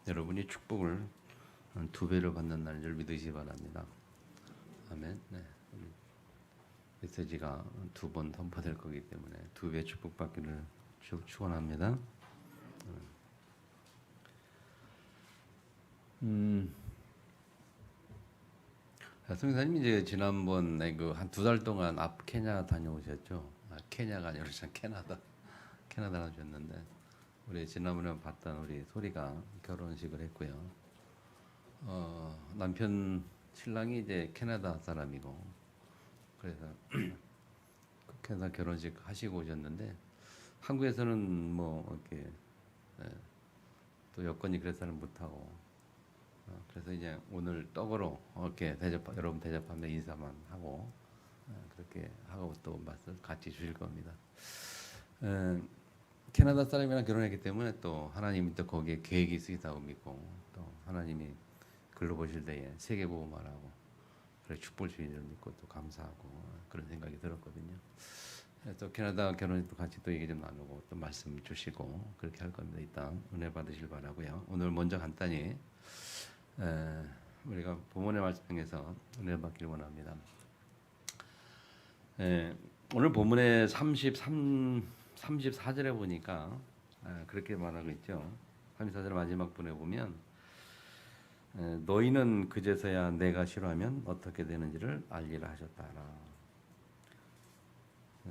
여러분이 축복을 2배로 받는 날인 줄 믿으시기 바랍니다. 아멘. 네. 메시지가 2번 선포될 거기 때문에 2배 축복받기를 축원합니다. 성사님 이제 지난번에 한 2달 동안 케냐 다녀오셨죠? 케냐가 아니라 캐나다 다녀오셨는데 우리 지난번에 봤던 우리 소리가 결혼식을 했고요. 남편 신랑이 이제 캐나다 사람이고 그래서 캐나다 결혼식 하시고 오셨는데 한국에서는 뭐 이렇게 또 여건이 그래서는 못 하고 그래서 이제 오늘 떡으로 이렇게 여러분 대접하면 인사만 하고 그렇게 하고 또 말씀 같이 주실 겁니다. 캐나다 사람이랑 결혼했기 때문에 또 하나님이 또 거기에 계획이 있으시다고 믿고 또 하나님이 글로 보실 때에 세계 복음화라고 그래 축복을 주시는 줄 믿고 또 감사하고 그런 생각이 들었거든요. 또 캐나다 결혼도 같이 또 얘기 좀 나누고 또 말씀 주시고 그렇게 할 겁니다. 일단 은혜 받으실 바라고요. 오늘 먼저 간단히 우리가 본문의 말씀에서 은혜 받기를 원합니다. 오늘 본문의 34절에 보니까 그렇게 말하고 있죠. 34절 마지막 부분에 보면 너희는 그제서야 내가 싫어하면 어떻게 되는지를 알리라 하셨다라.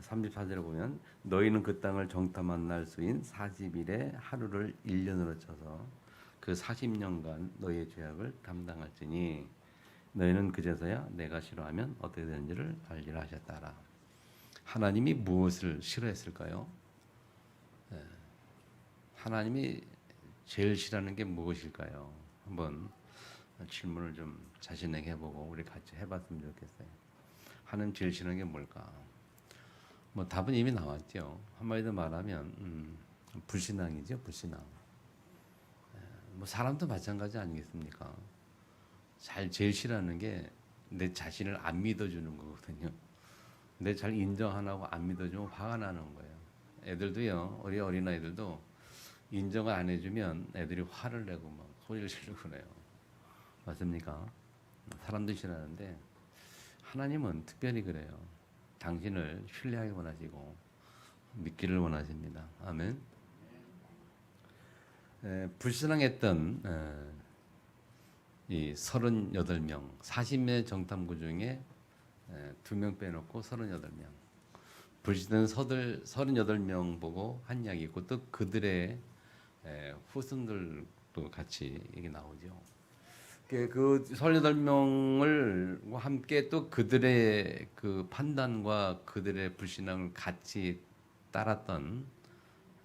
34절에 보면 너희는 그 땅을 정탐한 날 수인 40일의 하루를 1년으로 쳐서 그 40년간 너희의 죄악을 담당할지니 너희는 그제서야 내가 싫어하면 어떻게 되는지를 알리라 하셨다라. 하나님이 무엇을 싫어했을까요? 하나님이 제일 싫어하는 게 무엇일까요? 한번 질문을 좀 자신에게 해보고 우리 같이 해봤으면 좋겠어요. 하나님 제일 싫어하는 게 뭘까? 뭐 답은 이미 나왔죠. 한마디로 말하면 불신앙이죠. 불신앙. 뭐 사람도 마찬가지 아니겠습니까? 제일 싫어하는 게 내 자신을 안 믿어주는 거거든요. 내 잘 인정 안 하고 안 믿어주면 화가 나는 거예요. 애들도요. 우리 어린아이들도 인정을 안 해주면 애들이 화를 내고 막 소리를 지르고 그래요. 맞습니까? 사람도 싫어하는데 하나님은 특별히 그래요. 당신을 신뢰하기 원하시고 믿기를 원하십니다. 아멘. 불신앙했던 이 38명, 40명 정탐구 중에 2명 빼놓고 38명. 불신은 38명 보고 한 이야기 있고 또 그들의 후손들도 같이 이게 나오죠. 그 38명을 함께 또 그들의 그 판단과 그들의 불신앙을 같이 따랐던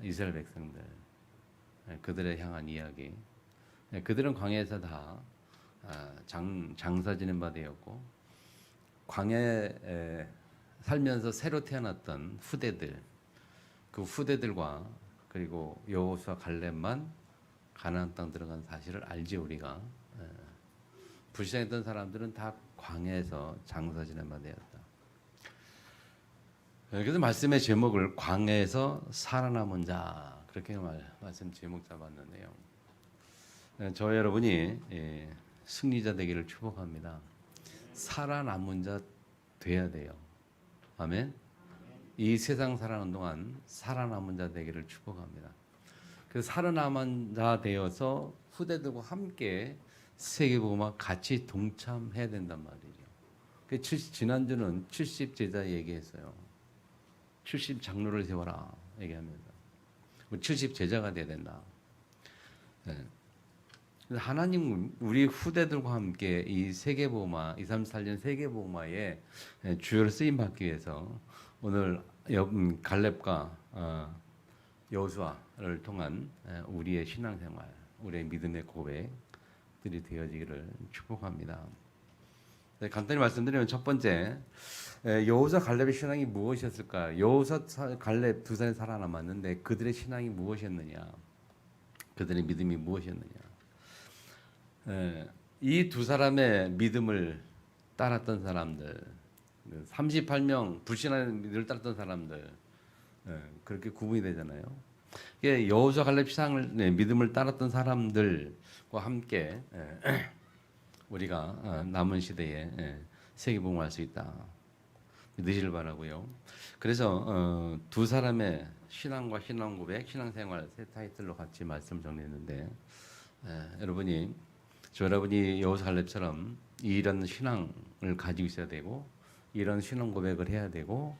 이스라엘 백성들, 그들의 향한 이야기. 그들은 광야에서 다 장사 지낸 바 되었고 광야에 살면서 새로 태어났던 후대들, 그 후대들과 그리고 여호수아 갈렙만 가나안 땅 들어간 사실을 알지 우리가. 불신했던 사람들은 다 광야에서 장사 지낸 바 되었다. 그래서 말씀의 제목을 광야에서 살아남은 자 그렇게 말씀 제목 잡았는데요. 저 여러분이 승리자 되기를 축복합니다. 살아남은 자 돼야 돼요. 아멘. 이 세상 살아가는 동안 살아남은 자 되기를 축복합니다. 그 살아남은 자 되어서 후대들과 함께 세계복음화 같이 동참해야 된단 말이죠. 지난주는 70 제자 얘기했어요. 70 장로를 세워라 얘기하면서 70 제자가 돼야 된다. 하나님은 우리 후대들과 함께 이 세계복음화, 234년 세계복음화에 주요로 쓰임 받기 위해서 오늘 갈렙과 여호수아를 통한 우리의 신앙생활, 우리의 믿음의 고백들이 되어지기를 축복합니다. 간단히 말씀드리면 첫 번째, 여호수아 갈렙의 신앙이 무엇이었을까? 여호수아 갈렙 두 사람이 살아남았는데 그들의 신앙이 무엇이었느냐? 그들의 믿음이 무엇이었느냐? 이 두 사람의 믿음을 따랐던 사람들, 38명 불신하는 믿음을 따랐던 사람들, 그렇게 구분이 되잖아요. 여호수아 갈렙 신앙을 믿음을 따랐던 사람들과 함께 우리가 남은 시대에 세계복음할 수 있다. 늦을 바라고요. 그래서 두 사람의 신앙과 신앙 고백, 신앙생활 세 타이틀로 같이 말씀 정리했는데 여러분이 여호수아 갈렙처럼 이런 신앙을 가지고 있어야 되고 이런 신앙 고백을 해야 되고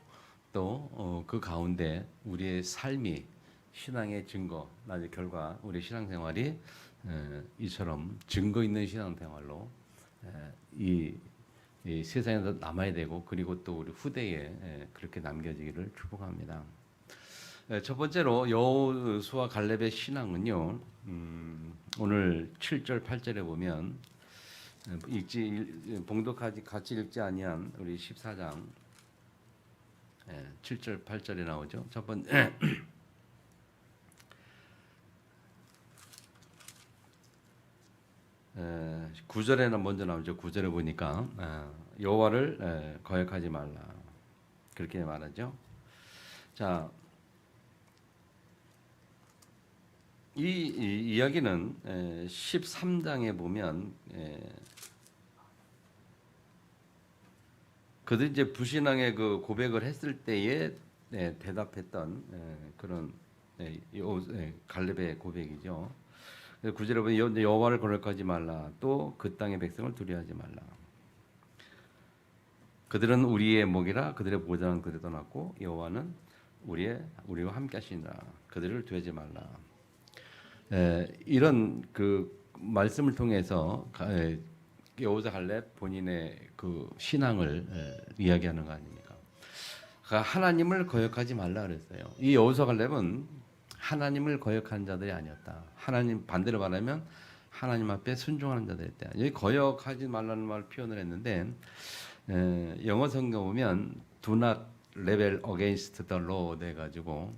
또 그 가운데 우리의 삶이 신앙의 증거, 나중에 결과 우리 신앙생활이 이처럼 증거 있는 신앙생활로 이 세상에서 남아야 되고 그리고 또 우리 후대에 그렇게 남겨지기를 축복합니다. 첫 번째로 여호수아 갈렙의 신앙은요. 오늘 7절 8절에 보면 봉독하지 같이 읽지 아니한 우리 14장 7절 8절에 나오죠. 첫 번째 9절에는 먼저 나오죠. 9절에 보니까 여호와를 거역하지 말라 그렇게 말하죠. 자, 이 이야기는 13장에 보면 그들이 이제 불신앙의 그 고백을 했을 때에 대답했던 그런 갈렙의 고백이죠. 9절에 보면 여호와를 거역하지 말라 또 그 땅의 백성을 두려워하지 말라. 그들은 우리의 목이라 그들의 보좌는 그들이 떠났고 여호와는 우리와 함께 하시니라. 그들을 두려워하지 말라. 이런 그 말씀을 통해서 여호수아 갈렙 본인의 그 신앙을 이야기하는 거 아닙니까? 하나님을 거역하지 말라 그랬어요. 이 여호수아 갈렙은 하나님을 거역하는 자들이 아니었다. 하나님 반대로 말하면 하나님 앞에 순종하는 자들이었다. 여기 거역하지 말라는 말 표현을 했는데 영어 성경 보면 do not rebel against the law 돼 가지고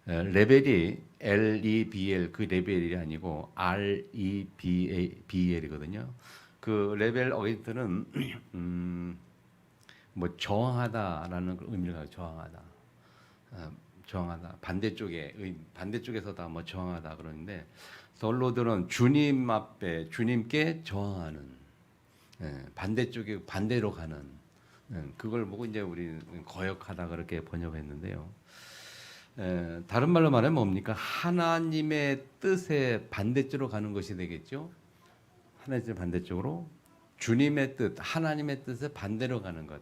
레벨이 L-E-B-L 그 레벨이 아니고 R-E-B-L이거든요. 그 레벨 어게인스트는 뭐 저항하다라는 의미를 가지고 저항하다. 저항하다. 반대쪽에서다 뭐 저항하다 그러는데 솔로들은 주님 앞에 주님께 저항하는 반대쪽에 반대로 가는 그걸 보고 이제 우리 거역하다 그렇게 번역했는데요. 다른 말로 말하면 뭡니까? 하나님의 뜻에 반대쪽으로 가는 것이 되겠죠. 하나님의 반대쪽으로 주님의 뜻, 하나님의 뜻에 반대로 가는 것.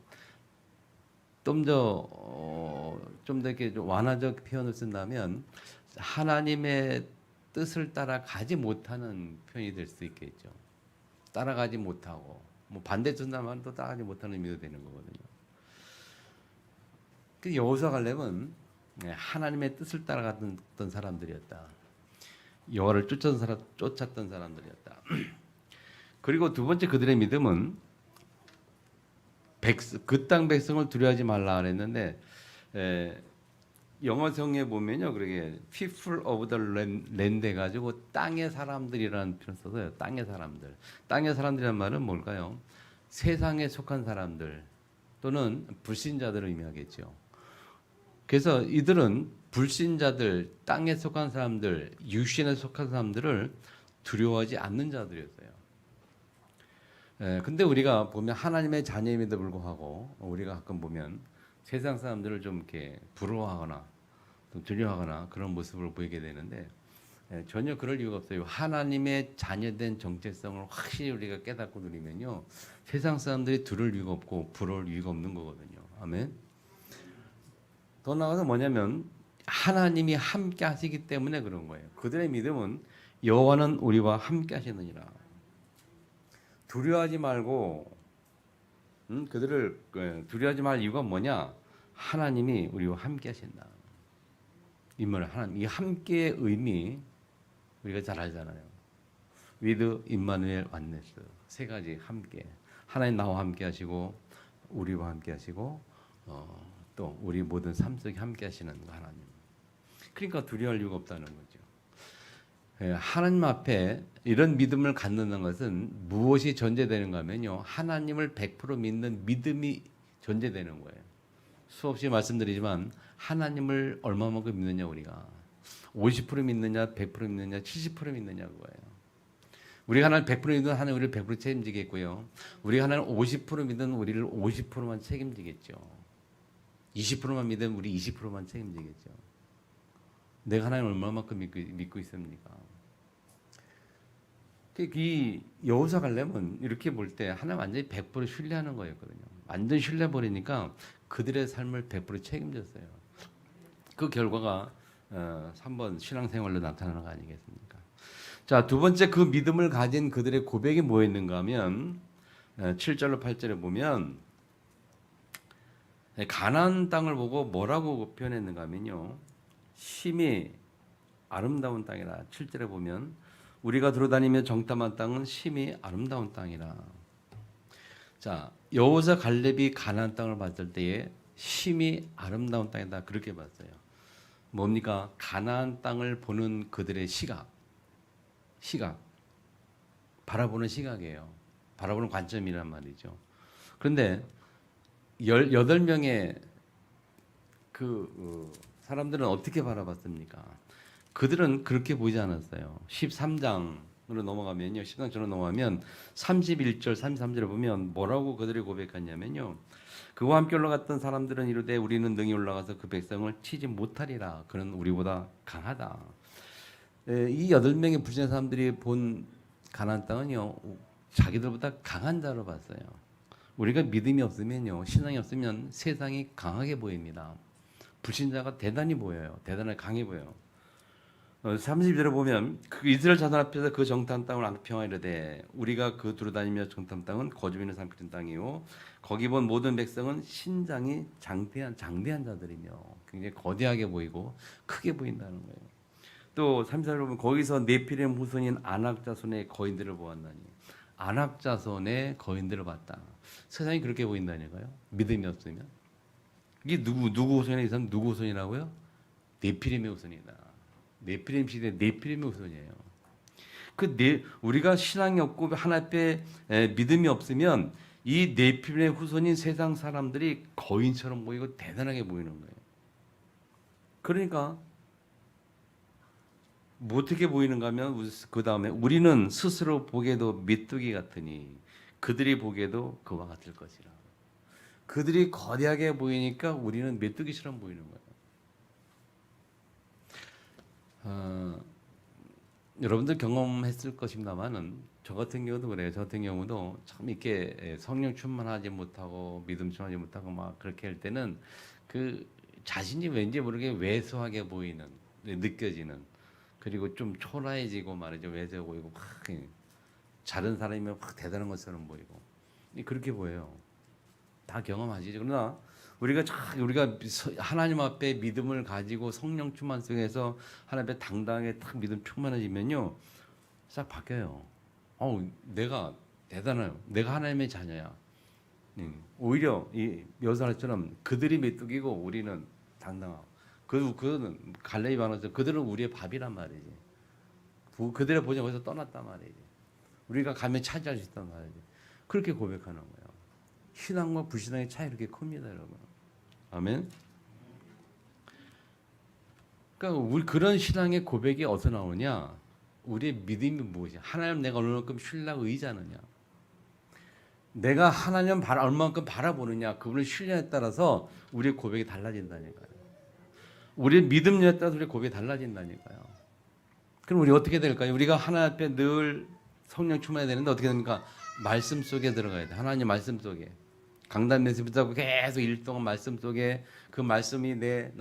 좀 더 이렇게 완화적 표현을 쓴다면 하나님의 뜻을 따라가지 못하는 표현이 될 수 있겠죠. 따라가지 못하고 뭐 반대 쓴다면 또 따라가지 못하는 의미도 되는 거거든요. 그 여호수아 갈렙은 하나님의 뜻을 따라갔던 사람들이었다. 여호와를 쫓았던 사람들이었다. 그리고 두 번째 그들의 믿음은 그 땅 백성을 두려워하지 말라 그랬는데 영어성에 보면요, 그러게 people of the land 해가지고 땅의 사람들이라는 표현 써서요. 땅의 사람들. 땅의 사람들이란 말은 뭘까요? 세상에 속한 사람들 또는 불신자들을 의미하겠죠. 그래서 이들은 불신자들, 땅에 속한 사람들, 육신에 속한 사람들을 두려워하지 않는 자들이었어요. 근데 우리가 보면 하나님의 자녀임에도 불구하고 우리가 가끔 보면 세상 사람들을 좀 이렇게 부러워하거나 좀 두려워하거나 그런 모습을 보이게 되는데 전혀 그럴 이유가 없어요. 하나님의 자녀된 정체성을 확실히 우리가 깨닫고 누리면요, 세상 사람들이 두려울 이유가 없고 부러울 이유가 없는 거거든요. 아멘. 더 나아가서 뭐냐면 하나님이 함께 하시기 때문에 그런 거예요. 그들의 믿음은 여호와는 우리와 함께 하시느니라. 두려워하지 말고 그들을 두려워하지 말 이유가 뭐냐? 하나님이 우리와 함께 하신다. 인물 하나님, 이 함께의 의미 우리가 잘 알잖아요. with 임마누엘 완네스, 세 가지 함께. 하나님 나와 함께 하시고 우리와 함께 하시고 또 우리 모든 삶 속에 함께 하시는 하나님. 그러니까 두려워할 이유가 없다는 거죠. 하나님 앞에 이런 믿음을 갖는 것은 무엇이 전제되는가 하면요, 하나님을 100% 믿는 믿음이 전제되는 거예요. 수없이 말씀드리지만 하나님을 얼마만큼 믿느냐 우리가. 50% 믿느냐, 100% 믿느냐, 70% 믿느냐 그거예요. 우리가 하나님 100% 믿으면 하나님 우리를 100% 책임지겠고요. 우리가 하나님 50% 믿으면 우리를 50%만 책임지겠죠. 20%만 믿으면 우리 20%만 책임지겠죠. 내가 하나님 얼마만큼 믿고 있습니까? 이 여호수아 갈렙은 이렇게 볼 때 하나님 완전히 100% 신뢰하는 거였거든요. 완전 신뢰 버리니까 그들의 삶을 100% 책임졌어요. 그 결과가 3번 신앙생활로 나타나는 거 아니겠습니까? 자, 두 번째 그 믿음을 가진 그들의 고백이 뭐였는가 하면 7절로 8절에 보면 가나안 땅을 보고 뭐라고 표현했는가 하면요. 심히 아름다운 땅이라. 7절에 보면 우리가 들어다니며 정탐한 땅은 심히 아름다운 땅이라. 자, 여호수아 갈렙이 가나안 땅을 봤을 때에 심히 아름다운 땅이다 그렇게 봤어요. 뭡니까? 가나안 땅을 보는 그들의 시각, 바라보는 시각이에요. 바라보는 관점이란 말이죠. 그런데 18명의 사람들은 어떻게 바라봤습니까? 그들은 그렇게 보이지 않았어요. 13장으로 넘어가면요. 13장으로 넘어가면 31절, 33절에 보면 뭐라고 그들이 고백했냐면요. 그와 함께 올라갔던 사람들은 이르되 우리는 능히 올라가서 그 백성을 치지 못하리라. 그는 우리보다 강하다. 이 8명의 불신의 사람들이 본 가나안 땅은요. 자기들보다 강한 자로 봤어요. 우리가 믿음이 없으면요. 신앙이 없으면 세상이 강하게 보입니다. 불신자가 대단히 보여요. 대단하게 강해 보여요. 30절에 보면 그 이스라엘 자손 앞에서 그 정탐 땅을 평하이르되 우리가 그 두루다니며 정탐 땅은 거주민을 삼키는 땅이요 거기 본 모든 백성은 신장이 장대한 자들이며 굉장히 거대하게 보이고 크게 보인다는 거예요. 또 30절에 보면 거기서 네피림 후손인 아낙 자손의 거인들을 보았나니 아낙 자손의 거인들을 봤다. 세상이 그렇게 보인다니까요. 믿음이 없으면. 이게 누구 후손이냐? 이 사람 누구 후손이라고요? 네피림의 후손이다. 네피림 시대 네피림의 후손이에요. 우리가 신앙이 없고 하나님 앞에 믿음이 없으면 이 네피림의 후손인 세상 사람들이 거인처럼 보이고 대단하게 보이는 거예요. 그러니까 뭐 어떻게 보이는가 하면 그 다음에 우리는 스스로 보기에도 메뚜기 같으니 그들이 보기에도 그와 같을 것이라. 그들이 거대하게 보이니까 우리는 메뚜기처럼 보이는 거예요. 여러분들 경험했을 것입니다만은 저 같은 경우도 그래요. 저 같은 경우도 참 이렇게 성령 충만하지 못하고 믿음 충만하지 못하고 막 그렇게 할 때는 그 자신이 왠지 모르게 왜소하게 보이는, 느껴지는, 그리고 좀 초라해지고 말이죠. 왜소해 보이고 막 다른 사람이면 확 대단한 것처럼 보이고 그렇게 보여요. 다 경험하시죠. 그러나 우리가 하나님 앞에 믿음을 가지고 성령 충만 속에서 하나님 앞에 당당하게 딱 믿음 충만해지면요, 싹 바뀌어요. 내가 대단해요. 내가 하나님의 자녀야. 오히려 이 여호수아처럼 그들이 메뚜기고 우리는 당당하고 그는 갈렙이 말하죠. 그들은 우리의 밥이란 말이지. 그들의 보좌가 거기서 떠났단 말이지. 우리가 가면 차지할 수 있단 말이지. 그렇게 고백하는 거예요. 신앙과 불신앙의 차이 이렇게 큽니다, 여러분. 아멘. 그러니까 우리 그런 신앙의 고백이 어디서 나오냐? 우리의 믿음이 무엇이야? 하나님 내가 얼마만큼 신뢰하고 의지하느냐? 내가 하나님 얼마만큼 바라보느냐? 그분을 신뢰에 따라서 우리의 고백이 달라진다니까요. 우리의 믿음에 따라서 우리의 고백이 달라진다니까요. 그럼 우리 어떻게 될까요? 우리가 하나님 앞에 늘 성령 충만해야 되는데 어떻게 됩니까? 말씀 속에 들어가야 돼. 하나님 말씀 속에. 강단 메시지부터 계속 1 동안 말씀 속에 그 말씀이 내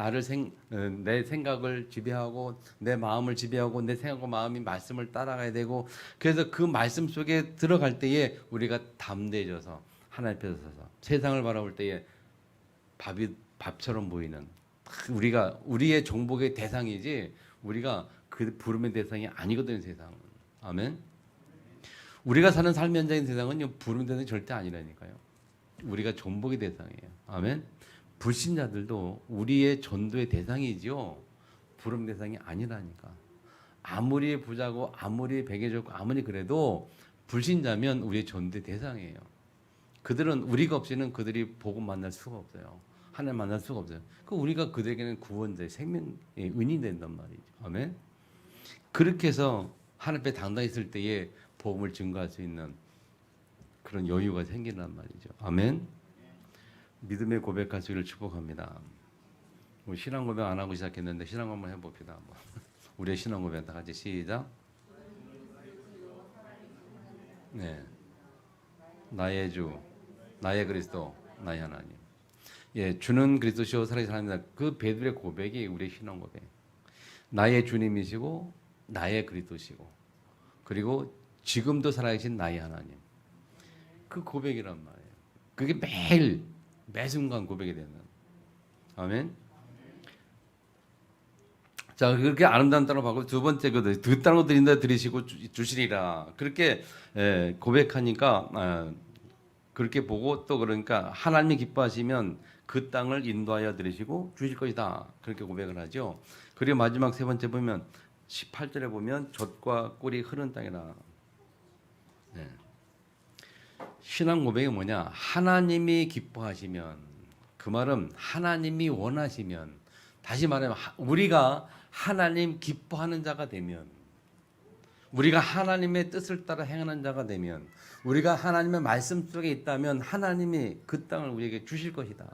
생각을 지배하고 내 마음을 지배하고 내 생각과 마음이 말씀을 따라가야 되고, 그래서 그 말씀 속에 들어갈 때에 우리가 담대해져서 하나님 앞에 서서 세상을 바라볼 때에 밥처럼 보이는, 우리의 정복의 대상이지 우리가 그 부름의 대상이 아니거든요. 세상은. 아멘. 우리가 사는 삶 현장인 세상은요, 부름의 대상이 절대 아니라니까요. 우리가 전복의 대상이에요. 아멘. 불신자들도 우리의 전도의 대상이지요. 부름 대상이 아니라니까. 아무리 부자고 아무리 베개 좋고 아무리 그래도 불신자면 우리의 전도의 대상이에요. 그들은 우리가 없이는 그들이 복음 만날 수가 없어요. 하나님 만날 수가 없어요. 그 우리가 그들에게는 구원자의 생명의 은이 된단 말이죠. 아멘. 그렇게 해서 하나님 앞에 당당히 있을 때에 복음을 증거할 수 있는 그런 여유가 생기란 말이죠. 아멘. 믿음의 고백할 수 있기를 축복합니다. 우리 신앙 고백 안 하고 시작했는데 신앙 한번 해봅시다. 우리의 신앙 고백 다 같이 시작. 네, 나의 주, 나의 그리스도, 나의 하나님. 예, 주는 그리스도시요 살아계신 하나님이다. 그 베드로의 고백이 우리의 신앙 고백. 나의 주님이시고 나의 그리스도시고 그리고 지금도 살아계신 나의 하나님. 그 고백이란 말이에요. 그게 매일 매 순간 고백이 되는. 아멘. 자, 그렇게 아름다운 땅을 받고 두 번째 그 땅을 드린다 드리시고 주시리라. 그렇게 고백하니까 그렇게 보고 또 그러니까 하나님이 기뻐하시면 그 땅을 인도하여 드리시고 주실 것이다. 그렇게 고백을 하죠. 그리고 마지막 세 번째 보면 18절에 보면 젖과 꿀이 흐르는 땅이라. 네. 신앙 고백이 뭐냐? 하나님이 기뻐하시면 그 말은 하나님이 원하시면 다시 말하면 우리가 하나님 기뻐하는 자가 되면 우리가 하나님의 뜻을 따라 행하는 자가 되면 우리가 하나님의 말씀 속에 있다면 하나님이 그 땅을 우리에게 주실 것이다.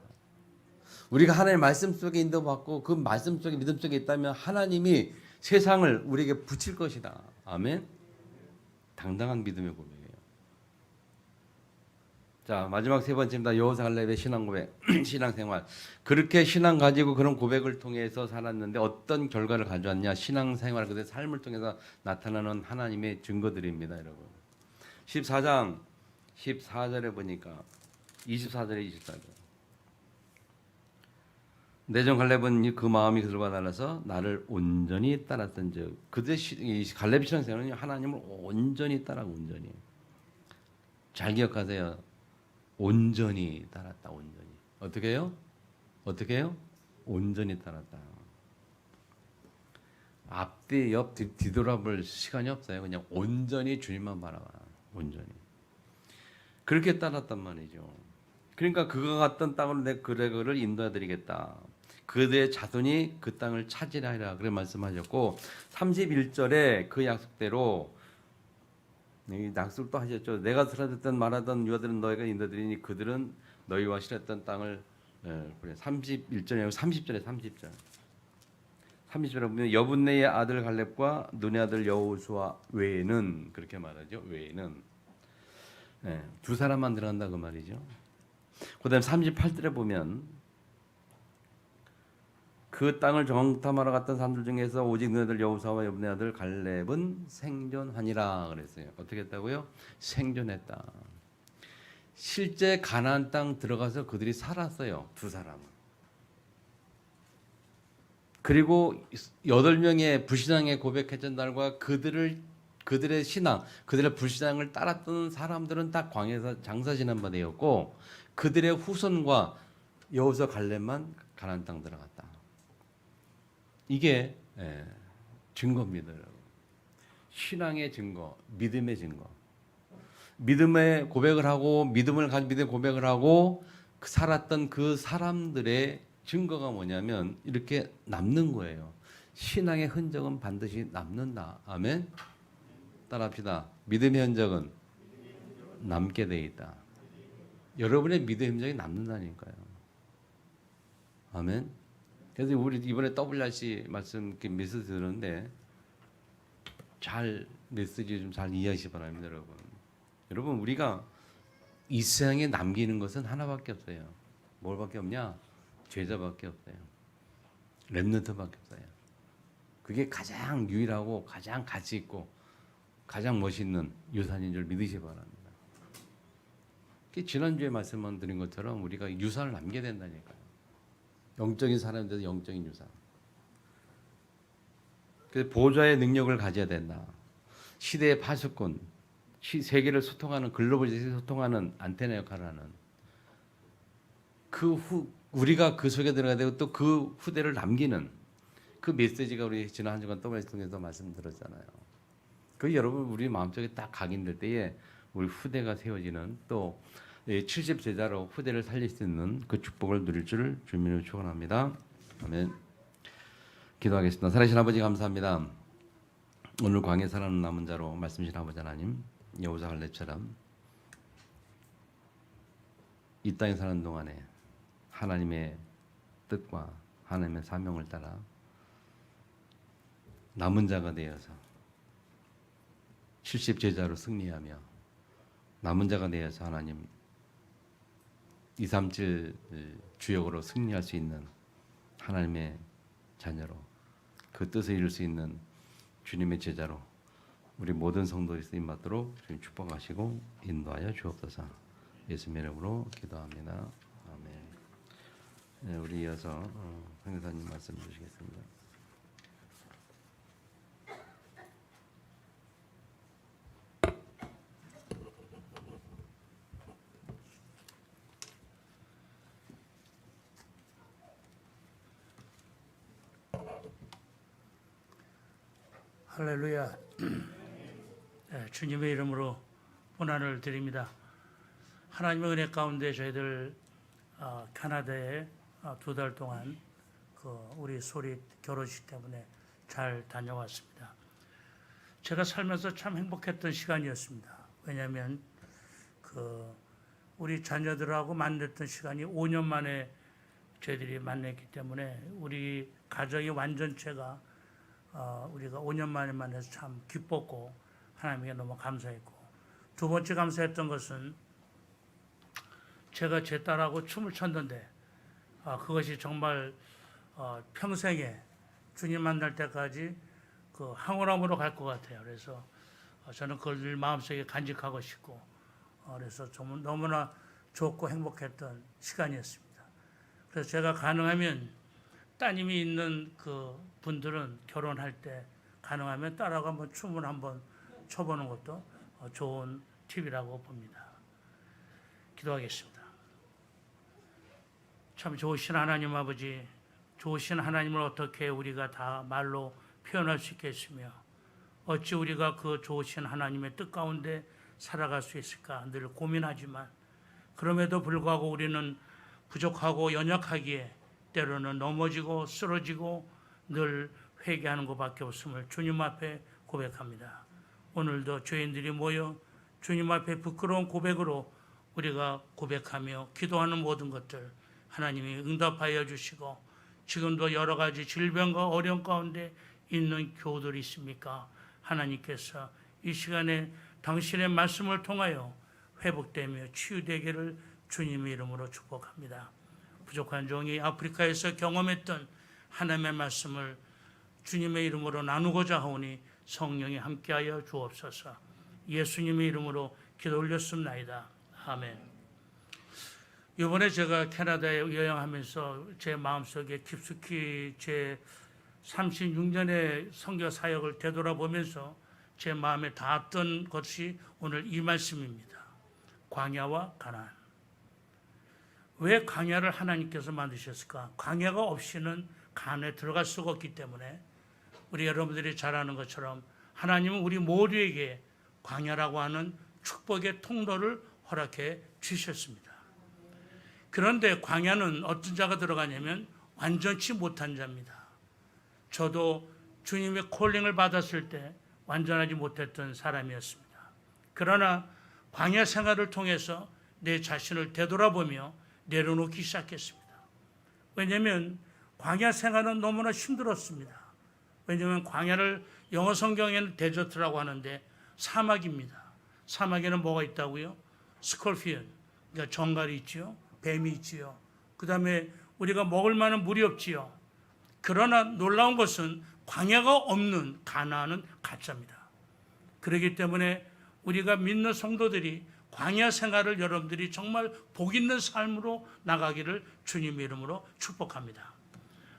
우리가 하나님의 말씀 속에 인도받고 그 말씀 속에 믿음 속에 있다면 하나님이 세상을 우리에게 붙일 것이다. 아멘. 당당한 믿음의 고백이에요. 자, 마지막 세 번째입니다. 여호사 갈렙의 신앙 고백, 신앙 생활. 그렇게 신앙 가지고 그런 고백을 통해서 살았는데 어떤 결과를 가져왔냐? 신앙 생활, 그들의 삶을 통해서 나타나는 하나님의 증거들입니다, 여러분. 14장 14절에 보니까 24절에 24절. 내정 갈렙은 그 마음이 그들과 달라서 나를 온전히 따랐던즉 그들의 갈렙 신앙 생활은 하나님을 온전히 따라고 온전히. 잘 기억하세요. 온전히 따랐다. 온전히. 어떻게 해요? 어떻게 해요? 온전히 따랐다. 앞뒤 옆 뒤돌아볼 시간이 없어요. 그냥 온전히 주님만 바라봐. 온전히. 그렇게 따랐단 말이죠. 그러니까 그가 갔던 땅으로 내 그를 인도해드리겠다. 그들의 자손이 그 땅을 차지하리라 하리라. 그렇게 말씀하셨고 31절에 그 약속대로 약속도 하셨죠. 내가 쓰러졌던 말하던 유아들은 너희가 인도드리니 그들은 너희와 실했던 땅을 31절에 30절에 30절. 30절에 보면 여분네의 아들 갈렙과 눈의 아들 여호수아 외에는 그렇게 말하죠. 외에는 두 사람만 들어간다 그 말이죠. 그다음 38절에 보면 그 땅을 정탐하러 갔던 사람들 중에서 오직 너희들 여호수아와 여분의 아들 갈렙은 생존하니라 그랬어요. 어떻게 했다고요? 생존했다. 실제 가나안 땅 들어가서 그들이 살았어요. 두 사람은. 그리고 8명의 불신앙의 고백했던 날과 그들의 신앙, 그들의 불신앙을 따랐던 사람들은 딱 광야에서 장사 지난 바 되었고 그들의 후손과 여호수아 갈렙만 가나안 땅 들어갔다. 이게 증거입니다, 여러분. 신앙의 증거, 믿음의 증거. 믿음의 고백을 하고 믿음을 가진 믿음의 고백을 하고 살았던 그 사람들의 증거가 뭐냐면 이렇게 남는 거예요. 신앙의 흔적은 반드시 남는다. 아멘. 따라합시다. 믿음의 흔적은 남게 돼 있다. 여러분의 믿음의 흔적이 남는다니까요. 아멘. 그래서 우리 이번에 WRC 말씀 메시지 들었는데 메시지 좀 잘 이해하시기 바랍니다, 여러분. 여러분 우리가 이 세상에 남기는 것은 하나밖에 없어요. 뭘밖에 없냐? 죄자밖에 없어요. 렘넌트밖에 없어요. 그게 가장 유일하고 가장 가치 있고 가장 멋있는 유산인 줄 믿으시기 바랍니다. 지난주에 말씀만 드린 것처럼 우리가 유산을 남겨야 된다니까요. 영적인 사람에 대해서 영적인 유산. 그래서 보좌의 능력을 가져야 된다. 시대의 파수꾼, 세계를 소통하는 글로벌 세계를 소통하는 안테나 역할을 하는 우리가 그 속에 들어가야 되고 또 그 후대를 남기는 그 메시지가 우리 지난 한 주간 WRC 통해서 말씀드렸잖아요. 그 여러분 우리 마음속에 딱 각인될 때에 우리 후대가 세워지는 또 70 제자로 후대를 살릴 수 있는 그 축복을 누릴 줄을 주님으로 축원합니다. 아멘. 기도하겠습니다. 살아계신 아버지 감사합니다. 오늘 광야에 살아는 남은 자로 말씀하신 아버지 하나님, 여호사 갈렙처럼 이 땅에 사는 동안에 하나님의 뜻과 하나님의 사명을 따라 남은 자가 되어서 70 제자로 승리하며 남은 자가 되어서 하나님 237 주역으로 승리할 수 있는 하나님의 자녀로 그 뜻을 이룰 수 있는 주님의 제자로 우리 모든 성도들이 쓰임 받도록 주님 축복하시고 인도하여 주옵소서. 예수님 이름으로 기도합니다. 아멘. 네, 우리 이어서 선교사님 말씀 주시겠습니다. 할렐루야. 네, 주님의 이름으로 고난을 드립니다. 하나님의 은혜 가운데 저희들 캐나다에 2달 동안 우리 소리 결혼식 때문에 잘 다녀왔습니다. 제가 살면서 참 행복했던 시간이었습니다. 왜냐하면 우리 자녀들하고 만났던 시간이 5년 만에 저희들이 만났기 때문에 우리 가정의 완전체가 우리가 5년 만에 만나서 참 기뻤고 하나님께 너무 감사했고, 두 번째 감사했던 것은 제가 제 딸하고 춤을 췄는데 그것이 정말 평생에 주님 만날 때까지 그 황홀함으로 갈 것 같아요. 그래서 저는 그걸 늘 마음속에 간직하고 싶고, 그래서 좀 너무나 좋고 행복했던 시간이었습니다. 그래서 제가 가능하면 따님이 있는 그 분들은 결혼할 때 가능하면 딸하고 한번 춤을 한번 춰보는 것도 좋은 팁이라고 봅니다. 기도하겠습니다. 참 좋으신 하나님 아버지, 좋으신 하나님을 어떻게 우리가 다 말로 표현할 수 있겠으며, 어찌 우리가 그 좋으신 하나님의 뜻 가운데 살아갈 수 있을까 늘 고민하지만, 그럼에도 불구하고 우리는 부족하고 연약하기에 때로는 넘어지고 쓰러지고 늘 회개하는 것밖에 없음을 주님 앞에 고백합니다. 오늘도 죄인들이 모여 주님 앞에 부끄러운 고백으로 우리가 고백하며 기도하는 모든 것들 하나님이 응답하여 주시고, 지금도 여러 가지 질병과 어려움 가운데 있는 교우들이 있습니까? 하나님께서 이 시간에 당신의 말씀을 통하여 회복되며 치유되기를 주님의 이름으로 축복합니다. 부족한 종이 아프리카에서 경험했던 하나님의 말씀을 주님의 이름으로 나누고자 하오니 성령이 함께하여 주옵소서. 예수님의 이름으로 기도 올렸습나이다. 아멘. 이번에 제가 캐나다에 여행하면서 제 마음속에 깊숙이 제 36년의 선교 사역을 되돌아보면서 제 마음에 닿았던 것이 오늘 이 말씀입니다. 광야와 가나안. 왜 광야를 하나님께서 만드셨을까? 광야가 없이는 가나안에 들어갈 수가 없기 때문에 우리 여러분들이 잘 아는 것처럼 하나님은 우리 모두에게 광야라고 하는 축복의 통로를 허락해 주셨습니다. 그런데 광야는 어떤 자가 들어가냐면 완전치 못한 자입니다. 저도 주님의 콜링을 받았을 때 완전하지 못했던 사람이었습니다. 그러나 광야 생활을 통해서 내 자신을 되돌아보며 내려놓기 시작했습니다. 왜냐하면 광야 생활은 너무나 힘들었습니다. 왜냐하면 광야를 영어 성경에는 데저트라고 하는데 사막입니다. 사막에는 뭐가 있다고요? 스콜피언, 그러니까 정갈이 있지요, 뱀이 있지요. 그 다음에 우리가 먹을 만한 물이 없지요. 그러나 놀라운 것은 광야가 없는 가나안은 가짜입니다. 그렇기 때문에 우리가 믿는 성도들이 광야 생활을 여러분들이 정말 복 있는 삶으로 나가기를 주님의 이름으로 축복합니다.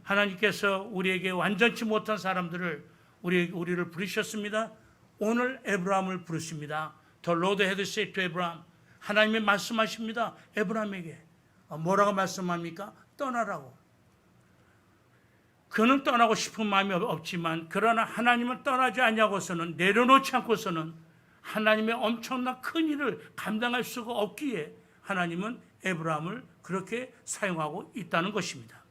하나님께서 우리에게 완전치 못한 사람들을 우리를 부르셨습니다. 오늘 에브라함을 부르십니다. The Lord had said to Abraham, 하나님이 말씀하십니다. 에브라함에게 뭐라고 말씀합니까? 떠나라고. 그는 떠나고 싶은 마음이 없지만, 그러나 하나님은 떠나지 않냐고서는, 내려놓지 않고서는 하나님의 엄청난 큰 일을 감당할 수가 없기에 하나님은 에브라함을 그렇게 사용하고 있다는 것입니다.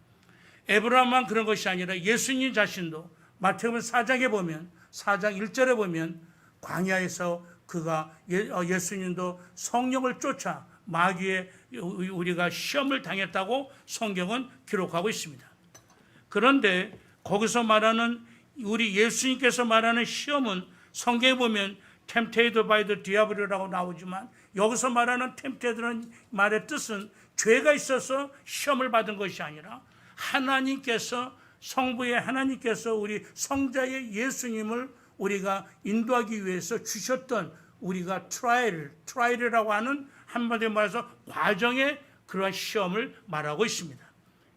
에브라함만 그런 것이 아니라 예수님 자신도 마태복음 4장에 보면 4장 1절에 보면 광야에서 그가 예수님도 성령을 쫓아 마귀에 우리가 시험을 당했다고 성경은 기록하고 있습니다. 그런데 거기서 말하는 우리 예수님께서 말하는 시험은 성경에 보면 tempted by the diabol이라고 나오지만 여기서 말하는 tempted라는 말의 뜻은 죄가 있어서 시험을 받은 것이 아니라 하나님께서 성부의 하나님께서 우리 성자의 예수님을 우리가 인도하기 위해서 주셨던 우리가 트라이얼이라고 하는 한마디로 말해서 과정의 그러한 시험을 말하고 있습니다.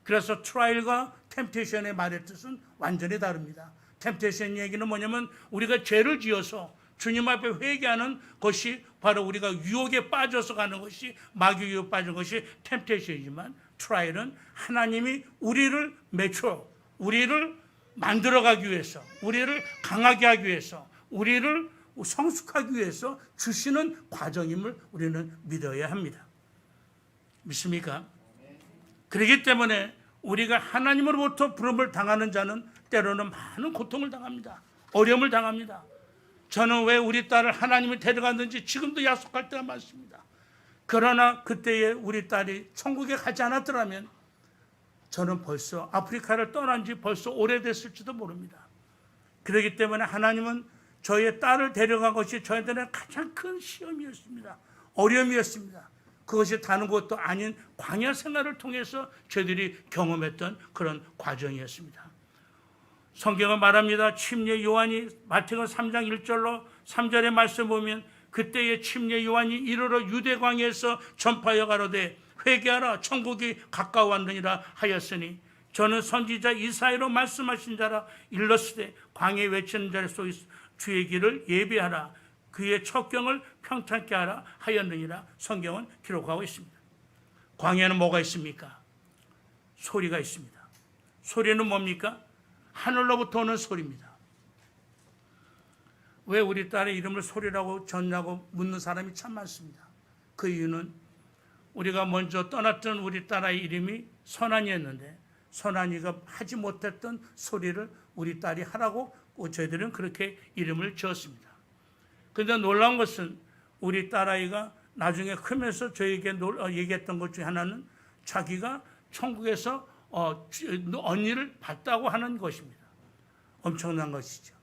그래서 트라이얼과 템테이션의 말의 뜻은 완전히 다릅니다. 템테이션 얘기는 뭐냐면 우리가 죄를 지어서 주님 앞에 회개하는 것이 바로 우리가 유혹에 빠져서 가는 것이 마귀 유혹에 빠진 것이 템테이션이지만 트라이얼은 하나님이 우리를 우리를 만들어가기 위해서 우리를 강하게 하기 위해서 우리를 성숙하기 위해서 주시는 과정임을 우리는 믿어야 합니다. 믿습니까? 그렇기 때문에 우리가 하나님으로부터 부름을 당하는 자는 때로는 많은 고통을 당합니다. 어려움을 당합니다. 저는 왜 우리 딸을 하나님을 데려갔는지 지금도 약속할 때가 많습니다. 그러나 그때에 우리 딸이 천국에 가지 않았더라면 저는 벌써 아프리카를 떠난 지 벌써 오래됐을지도 모릅니다. 그렇기 때문에 하나님은 저의 딸을 데려간 것이 저희들은 가장 큰 시험이었습니다. 어려움이었습니다. 그것이 다른 것도 아닌 광야 생활을 통해서 저희들이 경험했던 그런 과정이었습니다. 성경은 말합니다. 침례 요한이 마태복음 3장 1절로 3절의 말씀 보면 그때의 침례 요한이 이르러 유대 광야에서 전파하여 가로되 회개하라 천국이 가까워왔느니라 하였으니 저는 선지자 이사야로 말씀하신 자라 일렀으되 광야에 외치는 자를 쏘이 주의 길을 예비하라 그의 첩경을 평탄케 하라 하였느니라 성경은 기록하고 있습니다. 광야에는 뭐가 있습니까? 소리가 있습니다. 소리는 뭡니까? 하늘로부터 오는 소리입니다. 왜 우리 딸의 이름을 소리라고 졌냐고 묻는 사람이 참 많습니다. 그 이유는 우리가 먼저 떠났던 우리 딸의 이름이 선한이었는데 선한이가 하지 못했던 소리를 우리 딸이 하라고 저희들은 그렇게 이름을 지었습니다. 그런데 놀라운 것은 우리 딸아이가 나중에 크면서 저에게 얘기했던 것 중에 하나는 자기가 천국에서 언니를 봤다고 하는 것입니다. 엄청난 것이죠.